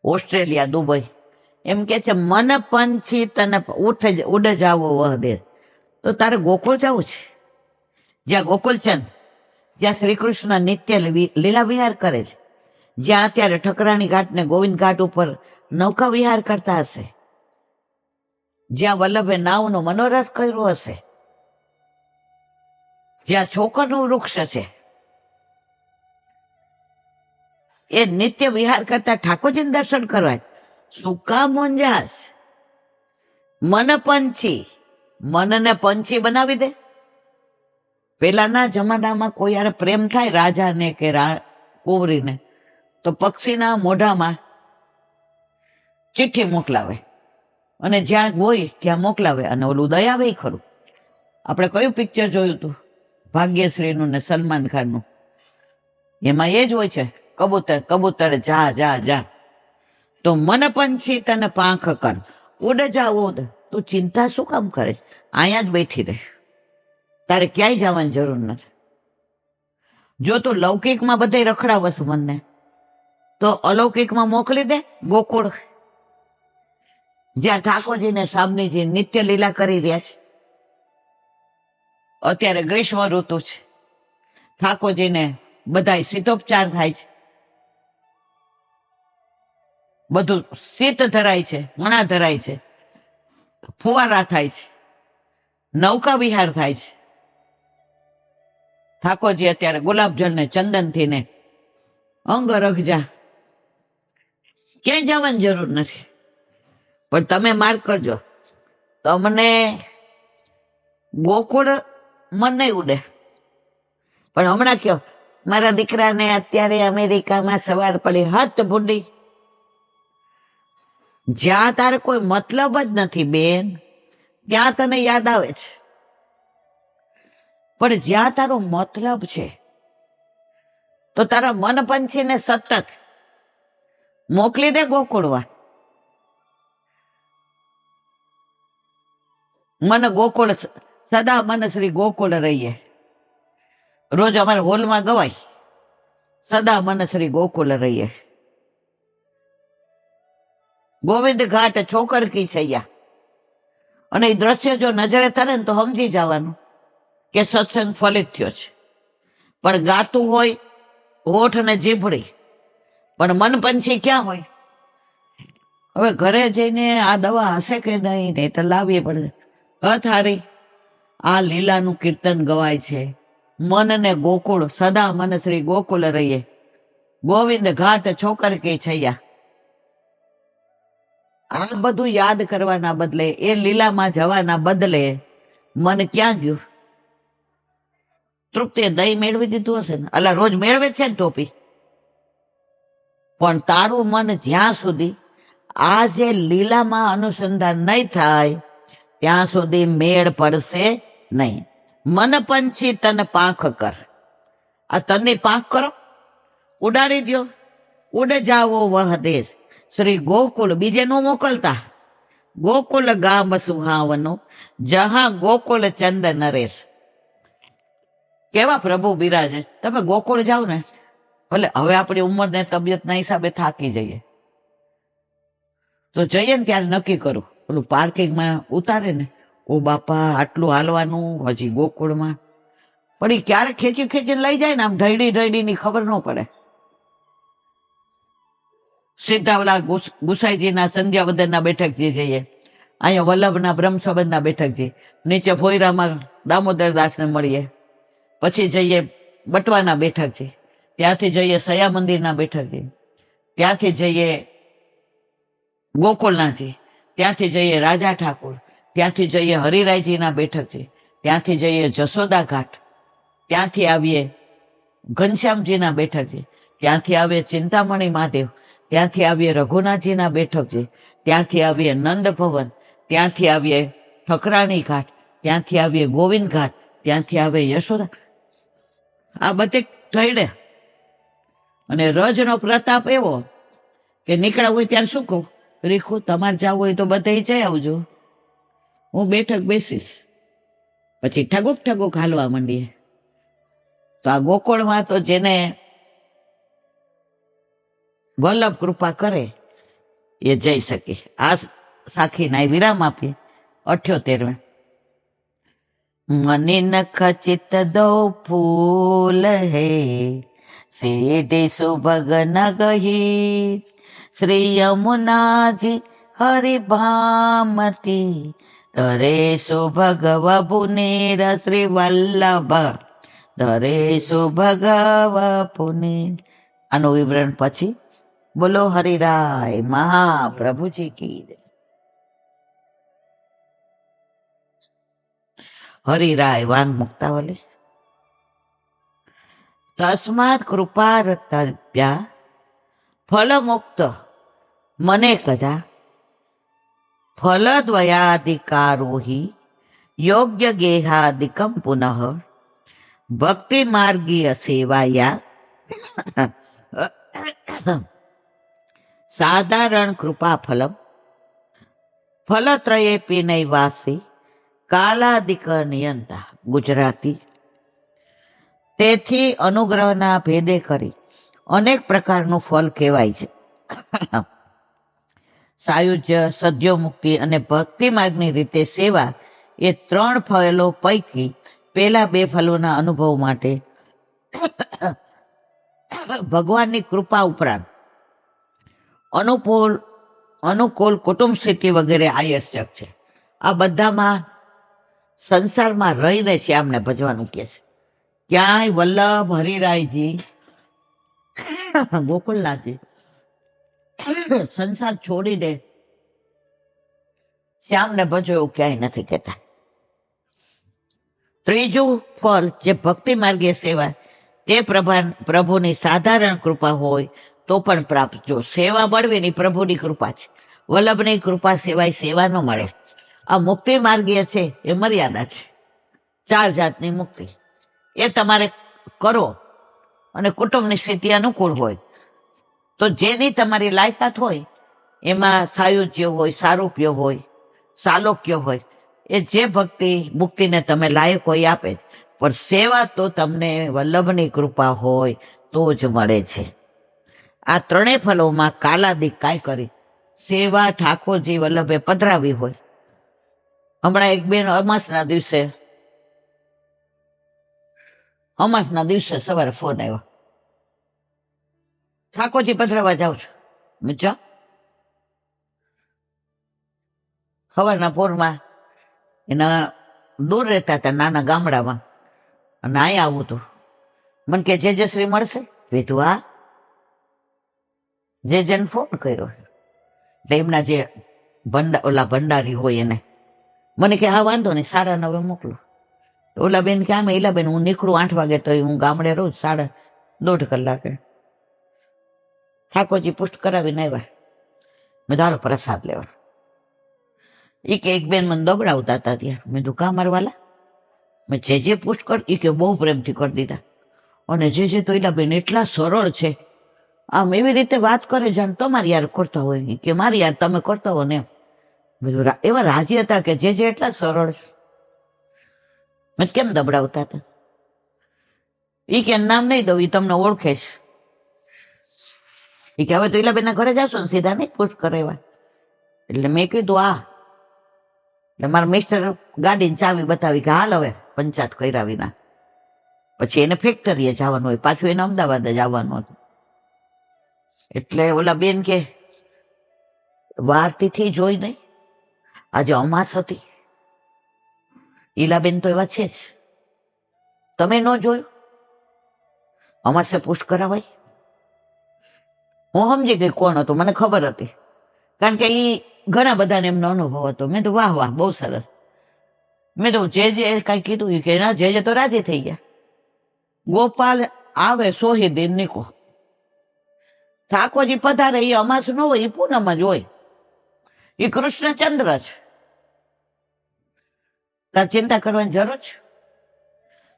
A: ઓસ્ટ્રેલિયા, દુબઈ, એમ કે છે મન પંછી તને ઉડ જાવો વહ દે. તો તારે ગોકુળ જવું છે, જ્યાં ગોકુલચંદ, જ્યાં શ્રી કૃષ્ણ નિત્ય લીલા વિહાર કરે છે, જ્યાં અત્યારે ઠકરાણી ઘાટ ને ગોવિંદ ઘાટ ઉપર નૌકા વિહાર કરતા હશે, જ્યાં વલ્લભે નાવનો મનોરથ કર્યો હશે, જ્યાં છોકરનું વૃક્ષ છે, એ નિત્ય વિહાર કરતા ઠાકોરજીને દર્શન કરવા શું કામ મૂંઝાશ? મન પંછી, મનને પંછી બનાવી દે. પેલાના જમાનામાં કોઈ યાર પ્રેમ થાય રાજાને કે કુંવરીને, તો પક્ષીના મોઢામાં ચિઠ્ઠી મોકલાવે, અને જ્યાં હોય ત્યાં મોકલાવે. અને ઓલું દયાવે ખરું. આપણે કયું પિક્ચર જોયું હતું? ભાગ્યશ્રીનું ને સલમાન ખાનનું. એમાં એ જ હોય છે, કબૂતર કબૂતર જા જા જા. તો મન પંછી તને પાંખ કર, ઉડ જા ઉડ. તું ચિંતા શું કામ કરે? અહીંયા જ બેઠી રહે, તારે ક્યાંય જવાની જરૂર નથી. જો તું લૌકિકમાં બધે રખડાવસ મનને, તો અલૌકિકમાં મોકલી દે ગોકુળ, જ્યાં ઠાકોરજીને સામનેજી નિત્ય લીલા કરી રહ્યા છે. અત્યારે ગ્રીષ્મ ઋતુ છે, ઠાકોરજીને બધા શીતોપચાર થાય છે, બધું શીત ધરાય છે, મણા ધરાય છે, ફુવારા થાય છે, નૌકા વિહાર થાય છે. ઠાકોરજી અત્યારે ગુલાબજળ ને ચંદનથી ને અંગ રખજા, ક્યાંય જવાની જરૂર નથી. પણ તમે માર્ક કરજો, તમને ગોકુળ મન નહીં ઉડે. પણ હમણાં કયો, મારા દીકરાને અત્યારે અમેરિકામાં સવાર પડી, હત ભૂંડી. જ્યાં તારે કોઈ મતલબ જ નથી બેન, ત્યાં તને યાદ આવે છે. પણ જ્યાં તારો મતલબ છે, તો તારા મન પંછીને સતત મોકલી દે ગોકુળવા. મન ગોકુળ સદા મન શ્રી ગોકુળ રહીએ. રોજ અમારે હોલમાં ગવાય, સદા મન શ્રી ગોકુળ રહીએ. ગોવિંદ ઘાટ છોકર કી છૈયા. અને એ દ્રશ્ય જો નજરે તરે ને તો સમજી જવાનું કે સત્સંગ ફલિત થયો છે. પણ ગાતું હોય હોઠ ને જીભડી, પણ મન પંછી ક્યાં હોય? હવે ઘરે જઈને આ દવા હશે કે નહીં ને તો લાવીએ પડે. હારી આ લીલાનું કીર્તન ગવાય છે. મનને ગોકુળ, સદા મન શ્રી ગોકુળ રહીએ. ગોવિંદ ઘાટ છોકર કી છૈયા. આ બધું યાદ કરવાના બદલે, એ લીલામાં જવાના બદલે મન ક્યાં ગયું? તૃપ્તિએ દહીં મેળવી દીધું હશે ને, અલા રોજ મેળવે છે ને ટોપી. પણ તારું મન જ્યાં સુધી આ જે લીલામાં અનુસંધાન નહીં થાય, ત્યાં સુધી મેળ પડશે નહીં. મન પંછી તને પાંખ કર. આ તનની પાંખ કરો, ઉડાડી દો, ઉડે જાવો વહ દેશ. શ્રી ગોકુળ બીજે નો મોકલતા, ગોકુલ ગામ સુહાવનો જહા ગોકુલ ચંદ નરેશ. કેવા પ્રભુ બિરાજે. તમે ગોકુળ જાઓ ને, ભલે હવે આપણી ઉંમર ને તબિયતના હિસાબે થાકી જઈએ તો જઈએ ને ત્યારે નક્કી કરું, પેલું પાર્કિંગમાં ઉતારે ને, ઓ બાપા આટલું હાલવાનું હજી ગોકુળમાં. પણ એ ક્યારે ખેંચી ખેંચીને લઈ જાય ને, આમ ઢળી ની ખબર ન પડે. સીધા ઓલા ગુસાઈજીના સંધ્યાવદનના બેઠકજી જઈએ, અહીંયા વલ્લભના બ્રહ્મ સંબંધના બેઠકજી, નીચે ભોયરામાં દામોદર દાસને મળીએ, પછી જઈએ બટવાના બેઠકજી, ત્યાંથી જઈએ સયા મંદિરના બેઠકજી, ત્યાંથી જઈએ ગોકુલનાથજી, ત્યાંથી જઈએ રાજા ઠાકોર, ત્યાંથી જઈએ હરિરાયજીના બેઠકજી, ત્યાંથી જઈએ જશોદા ઘાટ, ત્યાંથી આવીએ ઘનશ્યામજીના બેઠકજી, ત્યાંથી આવીએ ચિંતામણી મહાદેવ, ત્યાંથી આવીએ રઘુનાથજીના બેઠકજી, ત્યાંથી આવીએ નંદ ભવન, ત્યાંથી આવીએ ઠકરાણી ઘાટ, ત્યાંથી આવીએ ગોવિંદ ઘાટ, ત્યાંથી આવે યશોદા. આ બધે ઢળે. અને રજનો પ્રતાપ એવો કે નીકળ્યા હોય ત્યારે શું કહું, રીખું તમારે જવું હોય તો બધા જઈ આવજો, હું બેઠક બેસીશ. પછી ઠગુક હાલવા માંડીએ. તો આ ગોકુળમાં તો જેને વલ્લભ કૃપા કરે એ જઈ શકે. આ સાખીના વિરામ આપીએ 78. મની નખ ચિત દો ફૂલ હે સીડી સુભગ ન ગહી શ્રી યમુનાજી હરિભામતી ધરે સુભગવ પુનેર શ્રી વલ્લભ ધરે સુભગવ પુનેર. આનું વિવરણ પછી. બોલો હરિરાય મહાપ્રભુજી કી જય. હરિરાય વાંગ મુક્તાવલી. તસ્માત કૃપારતવ્યા ફલ મુક્ત મને કદા ફલદ્વયાધિકારોહિ યોગ્ય ગેહાદિકમ પુનઃ ભક્તિ માર્ગીય સેવાયા સાધારણ કૃપા ફલમ ફલત્રયેપી નૈવાસી કાલાદિક નિયંતા. ગુજરાતી. તેથી અનુગ્રહના ભેદે કરી અનેક પ્રકારનું ફલ કહેવાય છે. સાયુજ્ય, સદ્યોમુક્તિ અને ભક્તિ માર્ગની રીતે સેવા એ 3 ફલો પૈકી પેલા 2 ફલોના અનુભવ માટે ભગવાનની કૃપા ઉપરાંત અનુકૂળ કુટુંબ સ્થિતિ વગેરે આવશ્યક છે. આ બધામાં સંસારમાં રહીને છે આમને ભજવાનું કે છે. ક્યાંય વલ્લભ હરિરાયજી ગોકુલનાથજી સંસાર છોડીને શ્યામને ભજો એવું ક્યાંય નથી કહેતા. ત્રીજું ફળ જે ભક્તિ માર્ગીય સેવા, તે પ્રભુની સાધારણ કૃપા હોય તો પણ પ્રાપ્ત. જો સેવા મળવી ની પ્રભુની કૃપા છે, વલ્લભની કૃપા સિવાય સેવા ન મળે. આ મુક્તિ માર્ગીય છે એ મર્યાદા છે. 4 જાતની મુક્તિ એ તમારે કરો અને કુટુંબની સ્થિતિ અનુકૂળ હોય તો જેની તમારી લાયકાત હોય એમાં સાયુજ્ય હોય, સારૂપ્ય હોય, સાલોક્ય હોય, એ જે ભક્તિ મુક્તિને તમે લાયક હોય આપે. પણ સેવા તો તમને વલ્લભની કૃપા હોય તો જ મળે છે. આ 3 ફલોમાં કાલાદિક કાંઈ કરી સેવા ઠાકોરજી વલ્લભે પધરાવી હોય. હમણાં એક બેન અમાસના દિવસે સવારે ફોન આવ્યો, ઠાકોરજી પધરાવા જાઉં છું. મેં જાઓ. સવારના પોરમાં એના દૂર રહેતા હતા નાના ગામડામાં, અને અહીંયા આવું હતું. મને કે જે શ્રી મળશે. કીધું હા. જેને ફોન કર્યો એટલે એમના જે ઓલા ભંડારી હોય એને મને કે હા વાંધો નહીં 9:30 મોકલો. ઓલા બેન કે આમ એલા બેન હું નીકળું 8 વાગે તો હું ગામડે રોજ 1.5 કલાકે. ઠાકોરજી પુષ્ટ કરાવીને આવ્યા. મેં ધારો પ્રસાદ લેવા. એ કે એક બેન મને દબડાવતા હતા ત્યાં. મેં દુકા મારવાલા મેં જે પુષ્ટ કર એ કે બહુ પ્રેમથી કરી દીધા. અને જે તો એલા બેન એટલા સરળ છે, આમ એવી રીતે વાત કરે જાણ તમારી યાર કરતા હોય કે મારી યાર તમે કરતા હો ને એમ. બધું એવા રાજી હતા કે જે એટલા સરળ છે. મેં કેમ દબડાવતા હતા? ઈ કે નામ નહીં દઉં, ઈ તમને ઓળખે છે. ઈ કે હવે તો ઈલાબેનના ઘરે જાશો ને સીધા નહીં પુશ કરે એવા. એટલે મેં કીધું એટલે મારા મિસ્ટર ગાડીની ચાવી બતાવી કે હાલ હવે પંચાયત કર્યા વિના. પછી એને ફેક્ટરીએ જવાનું હોય, પાછું એને અમદાવાદ જ આવવાનું હતું. એટલે ઓલા બેન કે વાર તિથિ જોઈ નહીં, આજે અમાસ હતી. ઈલાબેન તો એવા છે જ, તમે ન જોયું? અમાસે પુશ કરાવાય. હું સમજી ગઈ કોણ હતું, મને ખબર હતી, કારણ કે ઈ ઘણા બધાને એમનો અનુભવ હતો. મેં તો વાહ વાહ બહુ સરસ. મેં તો જે કઈ કીધું કે ના જે તો રાજી થઈ ગયા. ગોપાલ આવે સોહી દિન નીકો, ઠાકોરજી પધારે એ અમાસ ન હોય, એ પૂનમ જ હોય. એ કૃષ્ણચંદ્ર છે, તાર ચિંતા કરવાની જરૂર છે?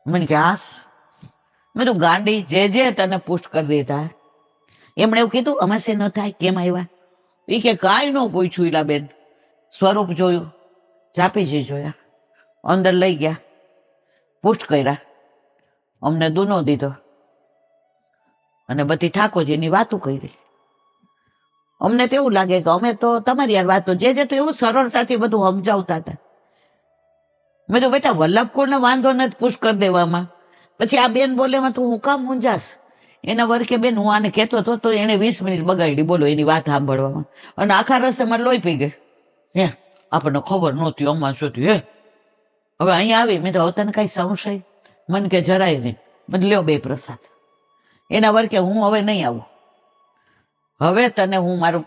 A: મને કે હાસ. મેં તો ગાંડી જે તને પુષ્ટ કરી દીધા. એમણે એવું કીધું અમાસે ન થાય, કેમ આવ્યા? એ કે કાંઈ ન પૂછ્યું ઈલાબેન, સ્વરૂપ જોયું, ચાપીજી જોયા, અંદર લઈ ગયા, પુષ્ટ કર્યા, અમને દૂનો દીધો અને બધી ઠાકોરજીની વાતો કરી. અમને તો એવું લાગે કે અમે તો તમારી યાર વાતો જે તો એવું સરળતાથી બધું સમજાવતા હતા. મેં તો બેટા વલ્લભકોણને વાંધો નથી પુશ કરી દેવામાં, પછી આ બેન બોલેમાં તું હું કામ મૂંઝાશ? એના વર્કે બેન હું આને કહેતો હતો તો એને 20 મિનિટ બગાડી બોલો એની વાત સાંભળવામાં, અને આખા રસ્તે મારે લોહી પી ગઈ. હે આપણને ખબર નહોતી અમાસ હતી. હે હવે અહીંયા આવી. મેં તો હવે તને કઈ સંશય? મને કે જરાય નહીં. મને લ્યો 2 પ્રસાદ. એના વર્કે હું હવે નહીં આવું. હવે તને હું મારું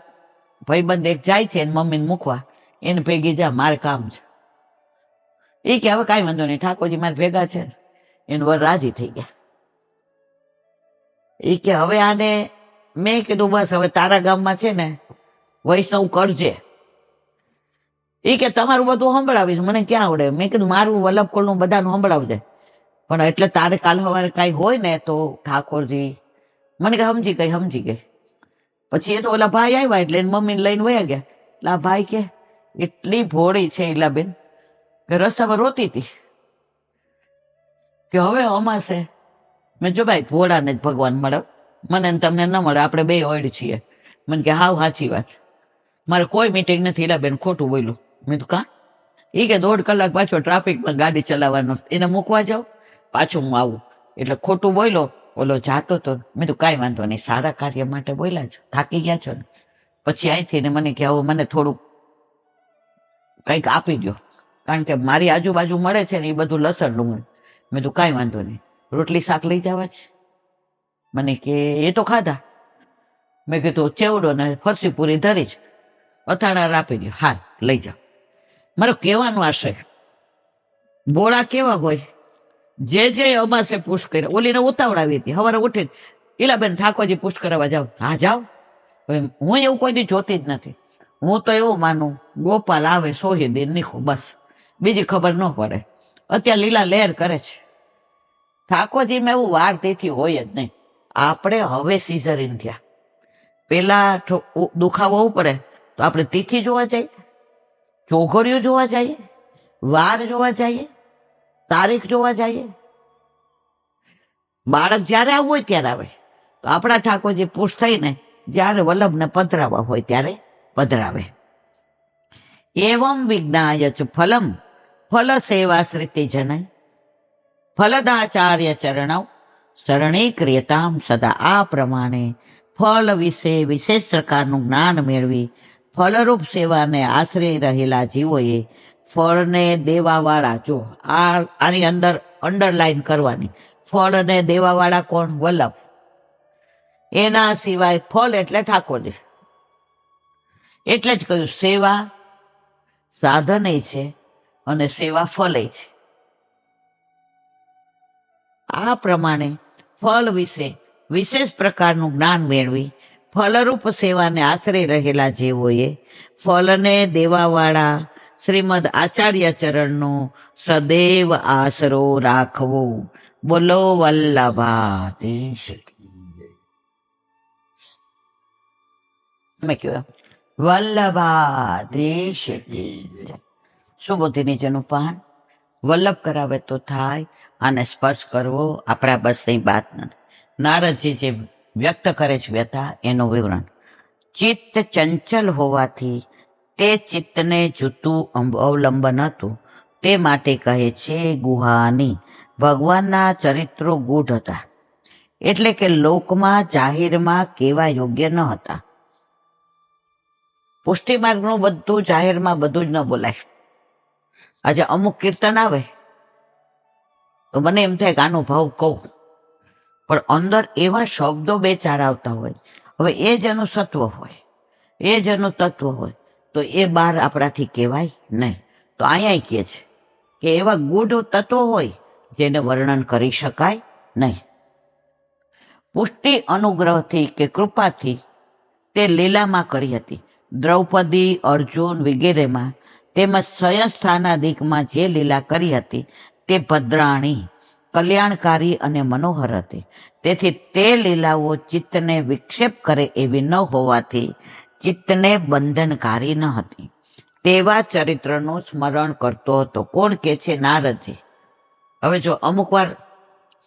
A: ભાઈબંધ એક જાય છે એને મમ્મીને મૂકવા, એને ભેગી જા, મારે કામ છે. એ કે હવે કાંઈ વાંધો નહીં, ઠાકોરજી મારે ભેગા છે. એનું વર રાજી થઈ ગયા. એ કે હવે આને મેં કીધું બસ હવે તારા ગામમાં છે ને વૈષ્ણવ કરજે. એ કે તમારું બધું સંભળાવીશ, મને ક્યાં આવડે. મેં કીધું મારું વલ્લભકોણનું બધાનું સંભળાવજે, પણ એટલે તારે કાલ સવારે કાંઈ હોય ને તો ઠાકોરજી. મને કે સમજી ગઈ. પછી એ તો ઓલા ભાઈ આવ્યા એટલે એની મમ્મીને લઈને વયા ગયા. એટલે આ ભાઈ કે એટલી ભોળી છે ઈલાબેન કે રસ્તામાં રોતી હતી કે હવે અમાસે. મેં જો ભાઈ ભોળાને જ ભગવાન મળે, મને ને તમને ન મળે, આપણે 2 ઓઈડ છીએ. મને કે હાવ સાચી વાત, મારે કોઈ મીટિંગ નથી. ઈલાબેન ખોટું બોલ્યું. મેં તો કાં? એ કે 1.5 કલાક પાછો ટ્રાફિકમાં ગાડી ચલાવવાનો, એને મૂકવા જાઉં પાછું હું આવું, એટલે ખોટું બોલ્યો. ઓલો જાતો તો. મેં તો કાંઈ વાંધો નહીં, સારા કાર્ય માટે બોલ્યા છો, થાકી ગયા છો ને. પછી અહીંથી ને મને કે આવું મને થોડુંક કંઈક આપી દો, કારણ કે મારી આજુબાજુ મળે છે ને એ બધું લસણ ડુંગળી. મેં તો કાંઈ વાંધો નહીં, રોટલી શાક લઈ જવા છે? મને કે એ તો ખાધા. મેં કીધું ચેવડો ને ફરસી પૂરી ધરી જ, અથાણા આપી દો. હાલ લઈ જાઓ. મારો કહેવાનો આશય, બોળા કેવા હોય, જે અમાસે પુશ કરે. ઓલીને ઉતાવળાવી હતી, સવારે ઉઠીને ઈલાબેન ઠાકોરજી પુશ કરાવવા જાવ. હા જાઓ. હું એવું કોઈ દી જોતી જ નથી. હું તો એવું માનું ગોપાલ આવે સોહી દિન નીકળો, બસ બીજી ખબર ન પડે. અત્યારે લીલા લહેર કરે છે. ઠાકોરજીમાં એવું વાર તેથી હોય જ નહીં. આપણે હવે સિઝરિન થયા, પેલા દુખાવો પડે તો આપણે તિથિ જોવા જઈએ, ચોઘડિયું જોવા જઈએ, વાર જોવા જઈએ, તારીખ જોવા જઈએ. બાળક જ્યારે આવવું હોય ત્યારે આવે. તો આપણા ઠાકોરજી પુશ થઈને જ્યારે વલ્લભને પધરાવા હોય ત્યારે પધરાવે. એવમ વિજ્ઞાય ચ ફલમ ફલ સેવાશ્રિતિ જનય ફલદાચાર્ય ચરણવ શરણે ક્રિયતામ સદા. આ પ્રમાણે ફળ વિશે વિશેષ પ્રકારનું જ્ઞાન મેળવી ફલરૂપ સેવાને આશરે રહેલા જીવોએ ફળને દેવાવાળા, જો આની અંદર અંડરલાઈન કરવાની, ફળને દેવાવાળા કોણ? વલ્લભ. એના સિવાય ફળ એટલે ઠાકોરજી. એટલે જ કહ્યું સેવા સાધન છે અને સેવા ફલે છે. આ પ્રમાણે ફળ વિશે વિશેષ પ્રકારનું જ્ઞાન મેળવી ફલરૂપ સેવાને આશરે રહેલા જેઓએ ફળને દેવાવાળા શ્રીમદ આચાર્ય ચરણનો સદૈવ આશરો રાખવો. બોલો વલ્લભાધીશ. તમે કયો વલ્લભાધીશ. સુબોધી નીચેનું પાન વલ્લભ કરાવે તો થાય, આને સ્પર્શ કરવો આપણા બસની વાત નથી. નારદજી જે વ્યક્ત કરે છે વ્યથા એનું વિવરણ. ચિત્ત ચંચલ હોવાથી તે ચિત્તને જૂતું અવલંબન હતું, તે માટે કહે છે ગુહાની. ભગવાનના ચરિત્રો ગૂઢ હતા, એટલે કે લોકમાં જાહેરમાં કેવા યોગ્ય ન હતા. પુષ્ટિ માર્ગનું બધું જાહેરમાં બધું જ ન બોલાય. આજે અમુક કીર્તન આવે તો મને એમ થાય કે આનો ભાવ કહું, પણ અંદર એવા શબ્દો બે ચાર આવતા હોય. હવે એ જ એનું સત્વ હોય, એ જ એનું તત્વ હોય, તો એ બહાર આપણાથી કહેવાય નહીં. તો અહીંયા કહે છે કે એવા ગૂઢ તત્વો હોય જેને વર્ણન કરી શકાય નહીં. પુષ્ટિ અનુગ્રહથી કે કૃપાથી તે લીલામાં કરી હતી. દ્રૌપદી, અર્જુન વગેરેમાં તેમજ સ્વયંસ્થાનાદિકમાં જે લીલા કરી હતી તે ભદ્રાણી, કલ્યાણકારી અને મનોહર હતી. તેથી તે લીલાઓ ચિત્તને વિક્ષેપ કરે એવી ન હોવાથી ચિત્તને બંધનકારી ન હતી. તેવા ચરિત્રનું સ્મરણ કરતો હતો. કોણ કે છે? નારદજી. હવે જો અમુક વાર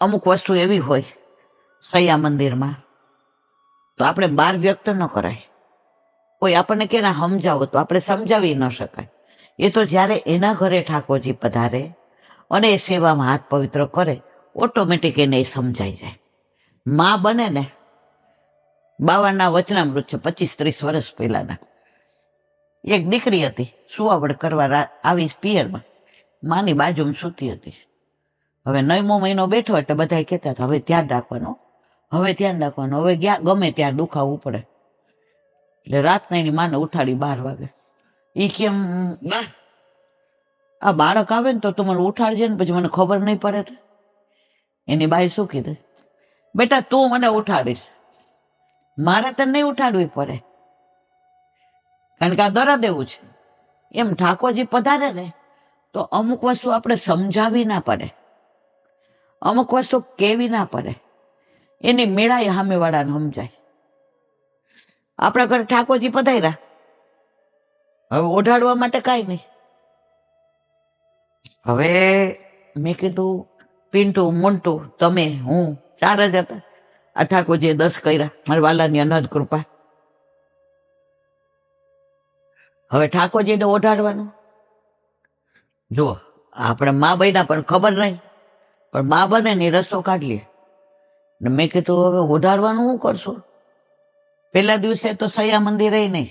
A: અમુક વસ્તુ એવી હોય સૈયા મંદિરમાં, તો આપણે બહાર વ્યક્ત ન કરાય. કોઈ આપણને કે ના સમજાવો, તો આપણે સમજાવી ન શકાય. એ તો જ્યારે એના ઘરે ઠાકોરજી પધારે અને એ સેવામાં હાથ પવિત્ર કરે, ઓટોમેટિક એને એ સમજાઈ જાય. માં બને ને, બાવાના વચનામૃત છે 25-30 વર્ષ પહેલાના. એક દીકરી હતી, સુવાવડ કરવા આવી પિયરમાં, માની બાજુમાં સૂતી હતી. હવે 9મો મહિનો બેઠો એટલે બધા કહેતા હતા હવે ધ્યાન રાખવાનું, હવે ધ્યાન રાખવાનું, હવે ગમે ત્યાં દુખાવવું પડે. એટલે રાતના એની માને ઉઠાડી 12 વાગે. એ કેમ બા આ બાળક આવે ને તો તું મને ઉઠાડજે ને, પછી મને ખબર નહીં પડે. તો એની બાઈ શું કીધું? બેટા તું મને ઉઠાડીશ, મારે તને નહીં ઉઠાડવી પડે, કારણ કે આ દરદ એવું છે. એમ ઠાકોરજી પધારે ને તો અમુક વસ્તુ આપણે સમજાવી ના પડે, અમુક વસ્તુ કેવી ના પડે, એની મેળાએ સામેવાળાને સમજાય. આપણા ઘરે ઠાકોરજી પધાર્યા, હવે ઓઢાડવા માટે કાંઈ નહીં. હવે મેં કીધું પિન્ટુ, મોન્ટુ, તમે, હું 4 જ હતા. આ ઠાકોરજીએ 10 કર્યા, મારા વાલાની અનહદ કૃપા. હવે ઠાકોરજીને ઓઢાડવાનું. જુઓ આપણે મા બન્યા પણ ખબર નહીં, પણ મા બને ને રસ્તો કાઢી લે. મેં કીધું હવે ઓઢાડવાનું શું કરશું? પહેલા દિવસે તો સૈયા મંદિરે નહીં,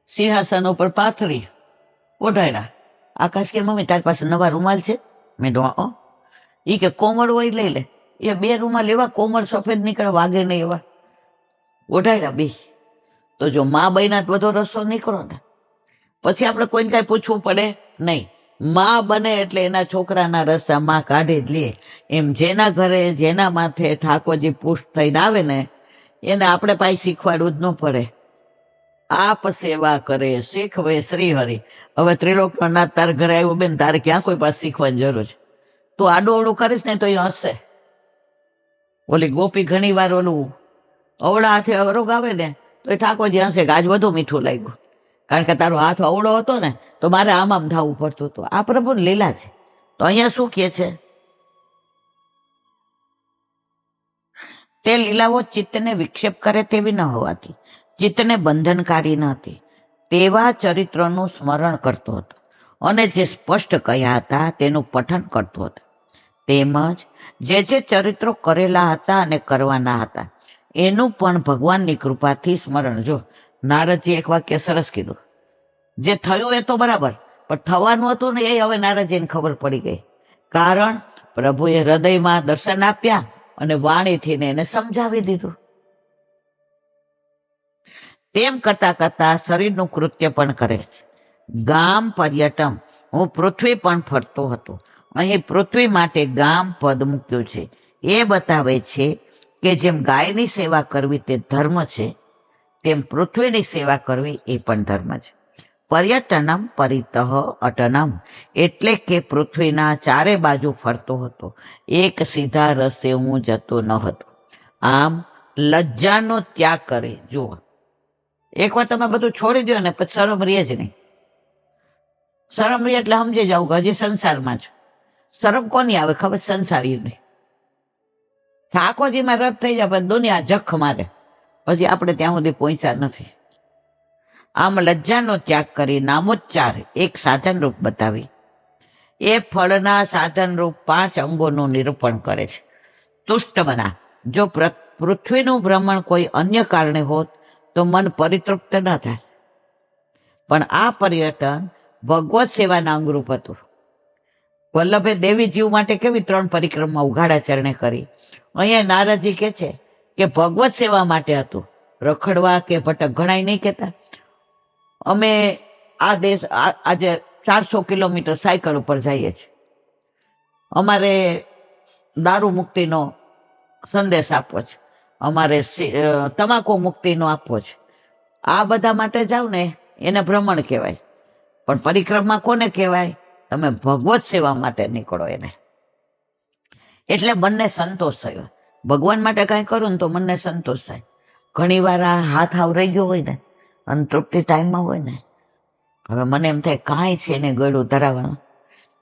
A: સિંહાસન ઉપર પાથરી ઓઢાડ્યા. આકાશ કે મમ્મી તારી પાસે નવા રૂમાલ છે? મેં કીધું એ કે કોમળ હોય લઈ લે. એ 2 રૂમાલ એવા કોમળ સફેદ નીકળે, વાગે નહીં એવા. ઓઢાડ્યા 2. તો જો મા બન્યા બધો રસ્તો નીકળો ને, પછી આપણે કોઈને કાંઈ પૂછવું પડે નહીં. મા બને એટલે એના છોકરાના રસ્તા મા કાઢી જ લે. એમ જેના ઘરે જેના માથે ઠાકોરજી પુષ્ટ થઈને આવે ને એને આપણે પાછી શીખવાડવું જ ન પડે. આપ સેવા કરે શીખવે શ્રીહરિ. હવે ત્રિલોકનો નાથ તારે ઘરે આવ્યો બેન, તારે ક્યાં કોઈ પાસે શીખવાની જરૂર છે? તું આડું અવડું કરીશ ને તો એ હસશે. ઓલી ગોપી ઘણી વાર ઓલું અવળા હાથે અવરોગ આવે ને તો એ ઠાકોરજી હશે કે આજ વધુ મીઠું લાગ્યું, કારણ કે તારો હાથ અવળો હતો ને તો મારે આમ થવું પડતું હતું. આ પ્રભુ લીલા છે. તો અહીંયા શું કહે છે? તે લીલાઓ ચિત્તને વિક્ષેપ કરે તેવી ન હોવાથી ચિત્તને બંધનકારી ન હતી. તેવા ચરિત્રનું સ્મરણ કરતો હતો અને જે સ્પષ્ટ કહ્યા હતા તેનું પઠન કરતો હતો. તેમજ જે ચરિત્રો કરેલા હતા અને કરવાના હતા એનું પણ ભગવાનની કૃપાથી સ્મરણ. જો નારદજી એક વાક્ય સરસ કીધું, જે થયું એ તો બરાબર, પણ થવાનું હતું ને એ હવે નારદજીને ખબર પડી ગઈ. કારણ પ્રભુએ હૃદયમાં દર્શન આપ્યા અને વાણીથી એને સમજાવી દીધું. તેમ કરતા કરતા શરીરનું કૃત્ય પણ કરે છે. ગામ પર્યટન, હું પૃથ્વી પણ ફરતો હતો. અહીં પૃથ્વી માટે ગામ પદ મૂક્યું છે. એ બતાવે છે કે જેમ ગાયની સેવા કરવી તે ધર્મ છે, તેમ પૃથ્વીની સેવા કરવી એ પણ ધર્મ છે. પર્યટનમ પરિતઃ અટનમ, એટલે કે પૃથ્વીના ચારે બાજુ ફરતો હતો, એક સીધા રસ્તે હું જતો ન હતો. આમ લજ્જાનો ત્યાગ કરે. જુઓ, એકવાર તમે બધું છોડી દો ને પછી શરમ રહે જ નહીં. શરમ રહે એટલે સમજી જાવ કે હજી સંસારમાં જ. શરમ કોની આવે ખબર? સંસારી નહીં. ઠાકોરજીમાં રદ થઈ જાય પછી દુનિયા જખ મારે, પછી આપણે ત્યાં સુધી પહોંચ્યા નથી. આમ લજ્જાનો ત્યાગ કરી નામોચ્ચાર એક સાધન રૂપ બતાવી એ ફળના સાધન રૂપ 5 અંગોનું નિરૂપણ કરે છે. તુષ્ટ બના. જો પૃથ્વીનું ભ્રમણ કોઈ અન્ય કારણે હોત તો મન પરિતૃપ્ત ન થાય, પણ આ પર્યટન ભગવત સેવાના અંગરૂપ હતું. વલ્લભે દેવી જીવ માટે કેવી 3 પરિક્રમા ઉઘાડા ચરણે કરી. અહીંયા નારદજી કે છે કે ભગવત સેવા માટે હતું, રખડવા કે ભટક ઘણાય નહીં કહેતા. અમે આ દેશ આજે 400 કિલોમીટર સાયકલ ઉપર જઈએ છીએ. અમારે દારૂ મુક્તિનો સંદેશ આપવો છે, અમારે તમાકુ મુક્તિનો આપવો છે. આ બધા માટે જાવ ને એને ભ્રમણ કહેવાય. પણ પરિક્રમા કોને કહેવાય? તમે ભગવત સેવા માટે નીકળો એને. એટલે મનને સંતોષ થયો. ભગવાન માટે કાંઈ કરું ને તો મનને સંતોષ થાય. ઘણી વાર આ હાથ આવ રહી ગયો હોય ને, અંતૃપ્તિ ટાઈમમાં હોય ને, હવે મને એમ થાય કાંઈ છે ને ગળું ધરાવવાનું,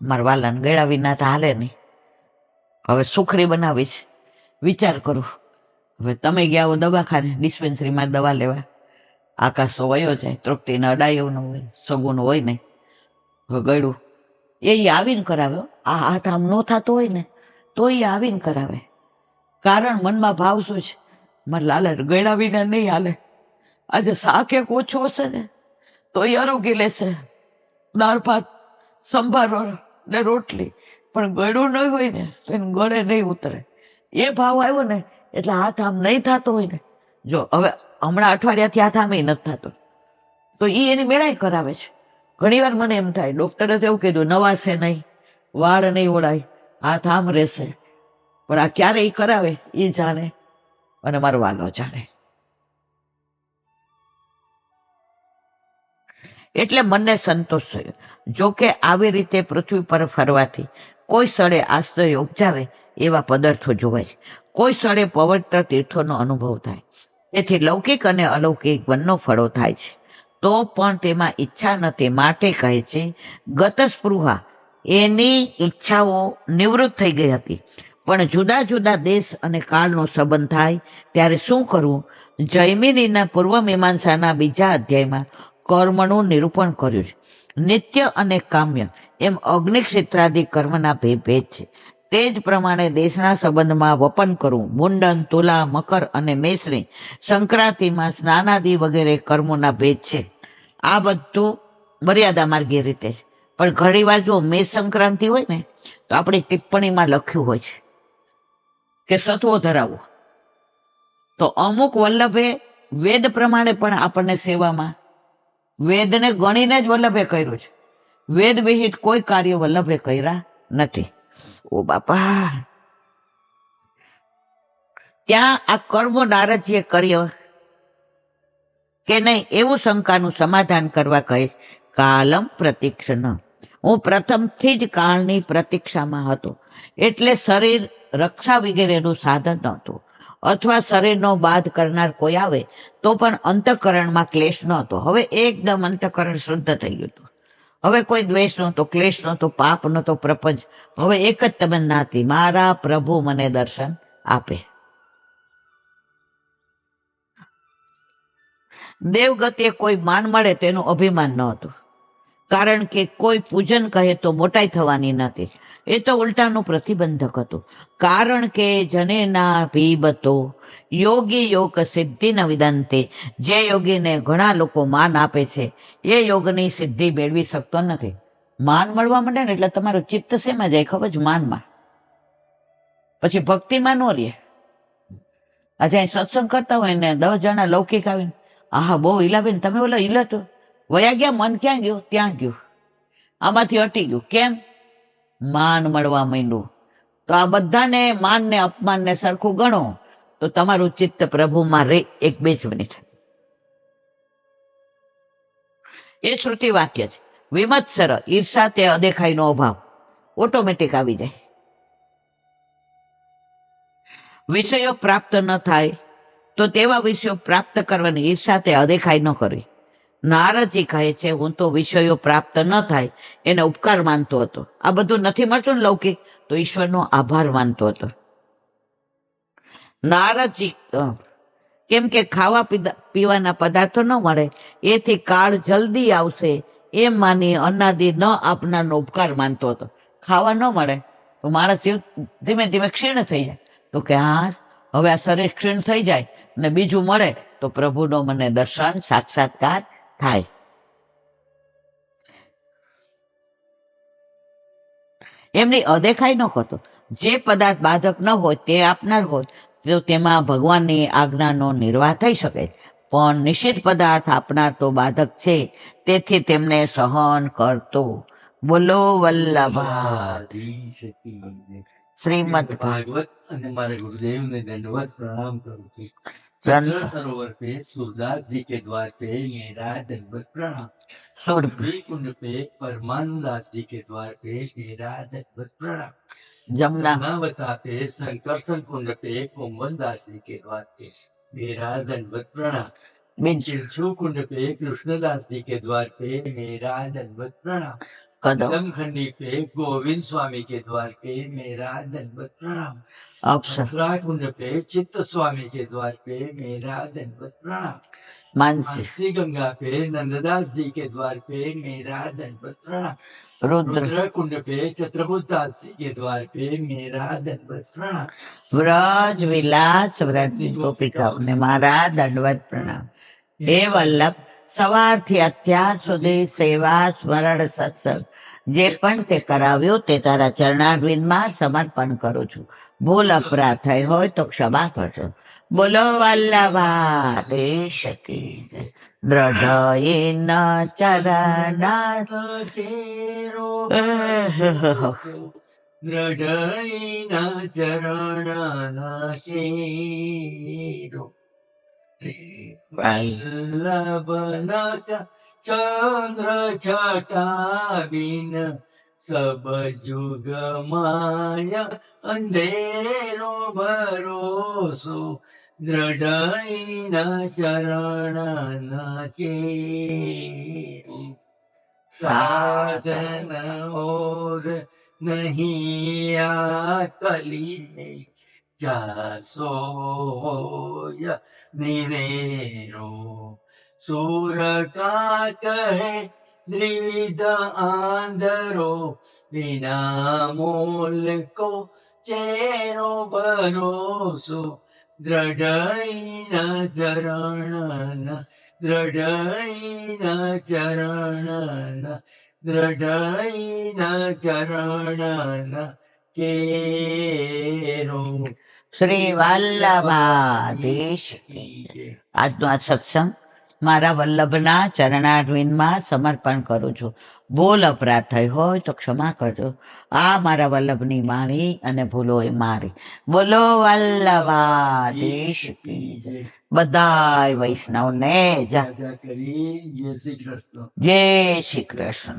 A: મારા વાલાને ગળા વિના તો હાલે નહીં. હવે સુખડી બનાવી છે, વિચાર કરું. હવે તમે ગયા હો દવાખાને, ડિસ્પેન્સરીમાં દવા લેવા, આકાશ તો વયો જાય, તૃપ્તિને અડાયું ન હોય, સગુન હોય નહીં. હવે ગળું એ આવીને કરાવે. આ હાથ આમ ન થતો હોય ને તો એ આવીને કરાવે. કારણ મનમાં ભાવ શું છે? મારે લાલે ગળા વિના નહીં હાલે. આજે શાક એક ઓછો હશે ને તો એ આરોગી લેશે, દાળ ભાત સંભારો ને રોટલી, પણ ગળું નહીં હોય ને તો એને ગળે નહીં ઉતરે. એ ભાવ આવ્યો ને એટલે હાથ આમ નહીં થતો હોય ને. જો હવે હમણાં અઠવાડિયાથી હાથ આમ નથી થતો તો એ એની મેળાઈ કરાવે છે. ઘણી વાર મને એમ થાય ડોક્ટરે તો એવું કીધું નવાશે નહીં, વાળ નહીં ઓળાય, હાથ આમ રહેશે, પણ આ ક્યારે એ કરાવે એ જાણે અને મારો વાલો જાણે. એટલે મનને સંતોષ થયો. જોકે આવી રીતે પૃથ્વી પર ફરવાથી કોઈ સ્થળે આશ્રય ઉપજાવે એવા પદાર્થો જોવાય છે, કોઈ સ્થળે પવિત્ર તીર્થોનો અનુભવ થાય. તેથી લૌકિક અને અલૌકિક બંને ફળો થાય છે, તો પણ તેમાં ઈચ્છા નથી. માટે કહે છે ગતસ્પૃહા, એની ઈચ્છાઓ નિવૃત્ત થઈ ગઈ હતી. પણ જુદા જુદા દેશ અને કાળનો સંબંધ થાય ત્યારે શું કરવું? જૈમિનીના પૂર્વ મીમાંસાના 2 અધ્યાયમાં કર્મનું નિરૂપણ કર્યું છે. નિત્ય અને કામ્ય એમ અગ્નિક્ષેત્રાદિ કર્મના 2 ભેદ છે. તે જ પ્રમાણે દેશના સંબંધમાં વપન કરવું, મુંડન, તુલા, મકર અને મેષની સંક્રાંતિમાં સ્નાનાદિ વગેરે કર્મોના ભેદ છે. આ બધું મર્યાદા માર્ગી રીતે છે. પણ ઘણી વાર જો મેષ સંક્રાંતિ હોય ને તો આપણી ટિપ્પણીમાં લખ્યું હોય છે કે સત્વો ધરાવો. તો અમુક વલ્લભે વેદ પ્રમાણે પણ આપણને સેવામાં વેદને ગણીને જ વલ્લભે કર્યું છે. વેદ વિહિત કોઈ કાર્ય વલ્લભે કર્યા નથી. ઓ બાપા, ત્યાં આ કર્મો નારદજીએ કર્યો કે નહીં એવું શંકાનું સમાધાન કરવા કહે કાલમ પ્રતીક્ષણ. હું પ્રથમથી જ કાળની પ્રતીક્ષામાં હતો. એટલે શરીર રક્ષા વગેરેનું સાધન નહોતું, અથવા શરીરનો બાધ કરનાર કોઈ આવે તો પણ અંતઃકરણમાં ક્લેશ નહોતો. હવે એકદમ અંતઃકરણ શુદ્ધ થઈ ગયું હતું. હવે કોઈ દ્વેષ નહોતો, ક્લેશ નહોતો, પાપ નહોતો, પ્રપંચ. હવે એક જ તમન્ના હતી, મારા પ્રભુ મને દર્શન આપે. દેવગતિએ કોઈ માન મળે તો એનું અભિમાન નહોતું, કારણ કે કોઈ પૂજન કહે તો મોટાઈ થવાની નથી. એ તો ઉલટાનું પ્રતિબંધક હતું. કારણ કે જનેના ભીબતો યોગી યોગ સિદ્ધિ ન વિદંતે, જે યોગીને ઘણા લોકો માન આપે છે એ યોગની સિદ્ધિ મેળવી શકતો નથી. માન મળવા માંડે ને એટલે તમારું ચિત્ત શેમાં જાય ખબર છે? માનમાં. પછી ભક્તિમાં ન રહે. આજે અહીં સત્સંગ કરતા હોય ને 10 જણા લૌકિક આવીને આહા બહુ હિલાબેન તમે ઓલો હિલો તો વયા ગયા, મન ક્યાં ગયું? ત્યાં ગયું, આમાંથી હટી ગયું. કેમ? માન મળવા માંડ્યું. તો આ બધાને માન ને અપમાન ને સરખું ગણો તો તમારું ચિત્ત પ્રભુમાં રે 1-2 મિનિટ. એ શ્રુતિ વાક્ય છે. વિમત્સર, ઈર્ષા તે અદેખાઈનો અભાવ, ઓટોમેટિક આવી જાય. વિષયો પ્રાપ્ત ન થાય તો તેવા વિષયો પ્રાપ્ત કરવાની ઈર્ષા તે અદેખાઈ ન કરવી. નારદજી કહે છે, હું તો વિષયો પ્રાપ્ત ન થાય એને ઉપકાર માનતો હતો. આ બધું નથી મળતું ને લૌકિક, તો ઈશ્વરનો આભાર માનતો હતો. નારદજી કેમ કે ખાવા પીવાના પદાર્થો ન મળે, એથી કાળ જલ્દી આવશે એમ માની અન્નાદિ ન આપનારનો ઉપકાર માનતો હતો. ખાવા ન મળે તો માણસ ધીમે ધીમે ક્ષીણ થઈ જાય. તો કે હા, હવે આ શરીર ક્ષીણ થઈ જાય ને બીજું મળે તો પ્રભુનો મને દર્શન સાક્ષાત્કાર થાય. એમની અદેખાઈ ન કરતો. જે પદાર્થ બાધક ન હોય તે આપનાર હોય તો તેમાં ભગવાનની આજ્ઞાનો નિર્વાહ થઈ શકે, પણ નિષિદ્ધ પદાર્થ આપનાર તો બાધક છે, તેથી તેમને સહન કરતો. બોલો વલ્લભાધીશ શ્રીમદ
B: ભાગવત અને મારા गुरुदेव ने दंडवत प्रणाम करूं છું.
A: चंद्र
B: सरोवर पे सूरदास जी के द्वार पे मेरा दंडवत प्रणाम.
A: सूर्य
B: कुंड पे परमानंदास जी के द्वार पे मेरा दंडवत प्रणाम.
A: जमुना
B: जमुनावता पे संकर्षण कुंड पे कुंभनदास जी के द्वार पे मेरा दंडवत प्रणाम. चिंचू कुंड पे कृष्णदास जी के द्वार पे मेरा दंडवत प्रणाम. कदम खंडी पे गोविंद स्वामी के द्वार पे मेरा दंडवत प्रणाम. अप्सरा कुंड पे चित्त स्वामी के द्वार पे मेरा दंडवत प्रणाम. मानसी गंगा पे नंददास जी के द्वार पे मेरा दंडवत प्रणाम. रुद्र कुंड पे चत्रभुजदास जी के द्वार पे मेरा दंडवत प्रणाम.
A: વ્રજ વિલાસ વ્રતની ગોપિકાઓને મારા દંડવત પ્રણામ. હે વલ્લભ, સવારથી અત્યાર સુધી સેવા સ્મરણ સત્સંગ જે પણ તે કરાવ્યું તે તારા ચરણારવિંદમાં સમર્પણ કરું છું. ભૂલ અપરાધ થઈ હોય તો ક્ષમા કરજો. બોલો વલ્લભાધીશ કી જય. દ્રઢયેન ચરણા
B: દ્રઢયના ચરણના શેરો વલ્લભનક ચંદ્ર છટા બિન સબ જુગ માય અંધેરો ભરોસો દ્રઢયના ચરણના શેરો સાધન ઓર नहीं आकली में जासो निवेरो सूर का कहे त्रिविध आंधरो बिना मोल को चेरो भरोसो દ્રઢ ચરણ દ્રઢ ચરણ દ્રઢ ચરણ કેરો.
A: શ્રી વલ્લભાધીશ. આજનો આ સત્સંગ મારા વલ્લભના ચરણારવિંદમાં સમર્પણ કરું છું. ભૂલ અપરાધ થઈ હોય તો ક્ષમા કરજો. આ મારા વલ્લભની મારી અને ભૂલો એ મારી. બોલો વલ્લભાધીશ. બધાય વૈષ્ણવને જય શ્રી કૃષ્ણ.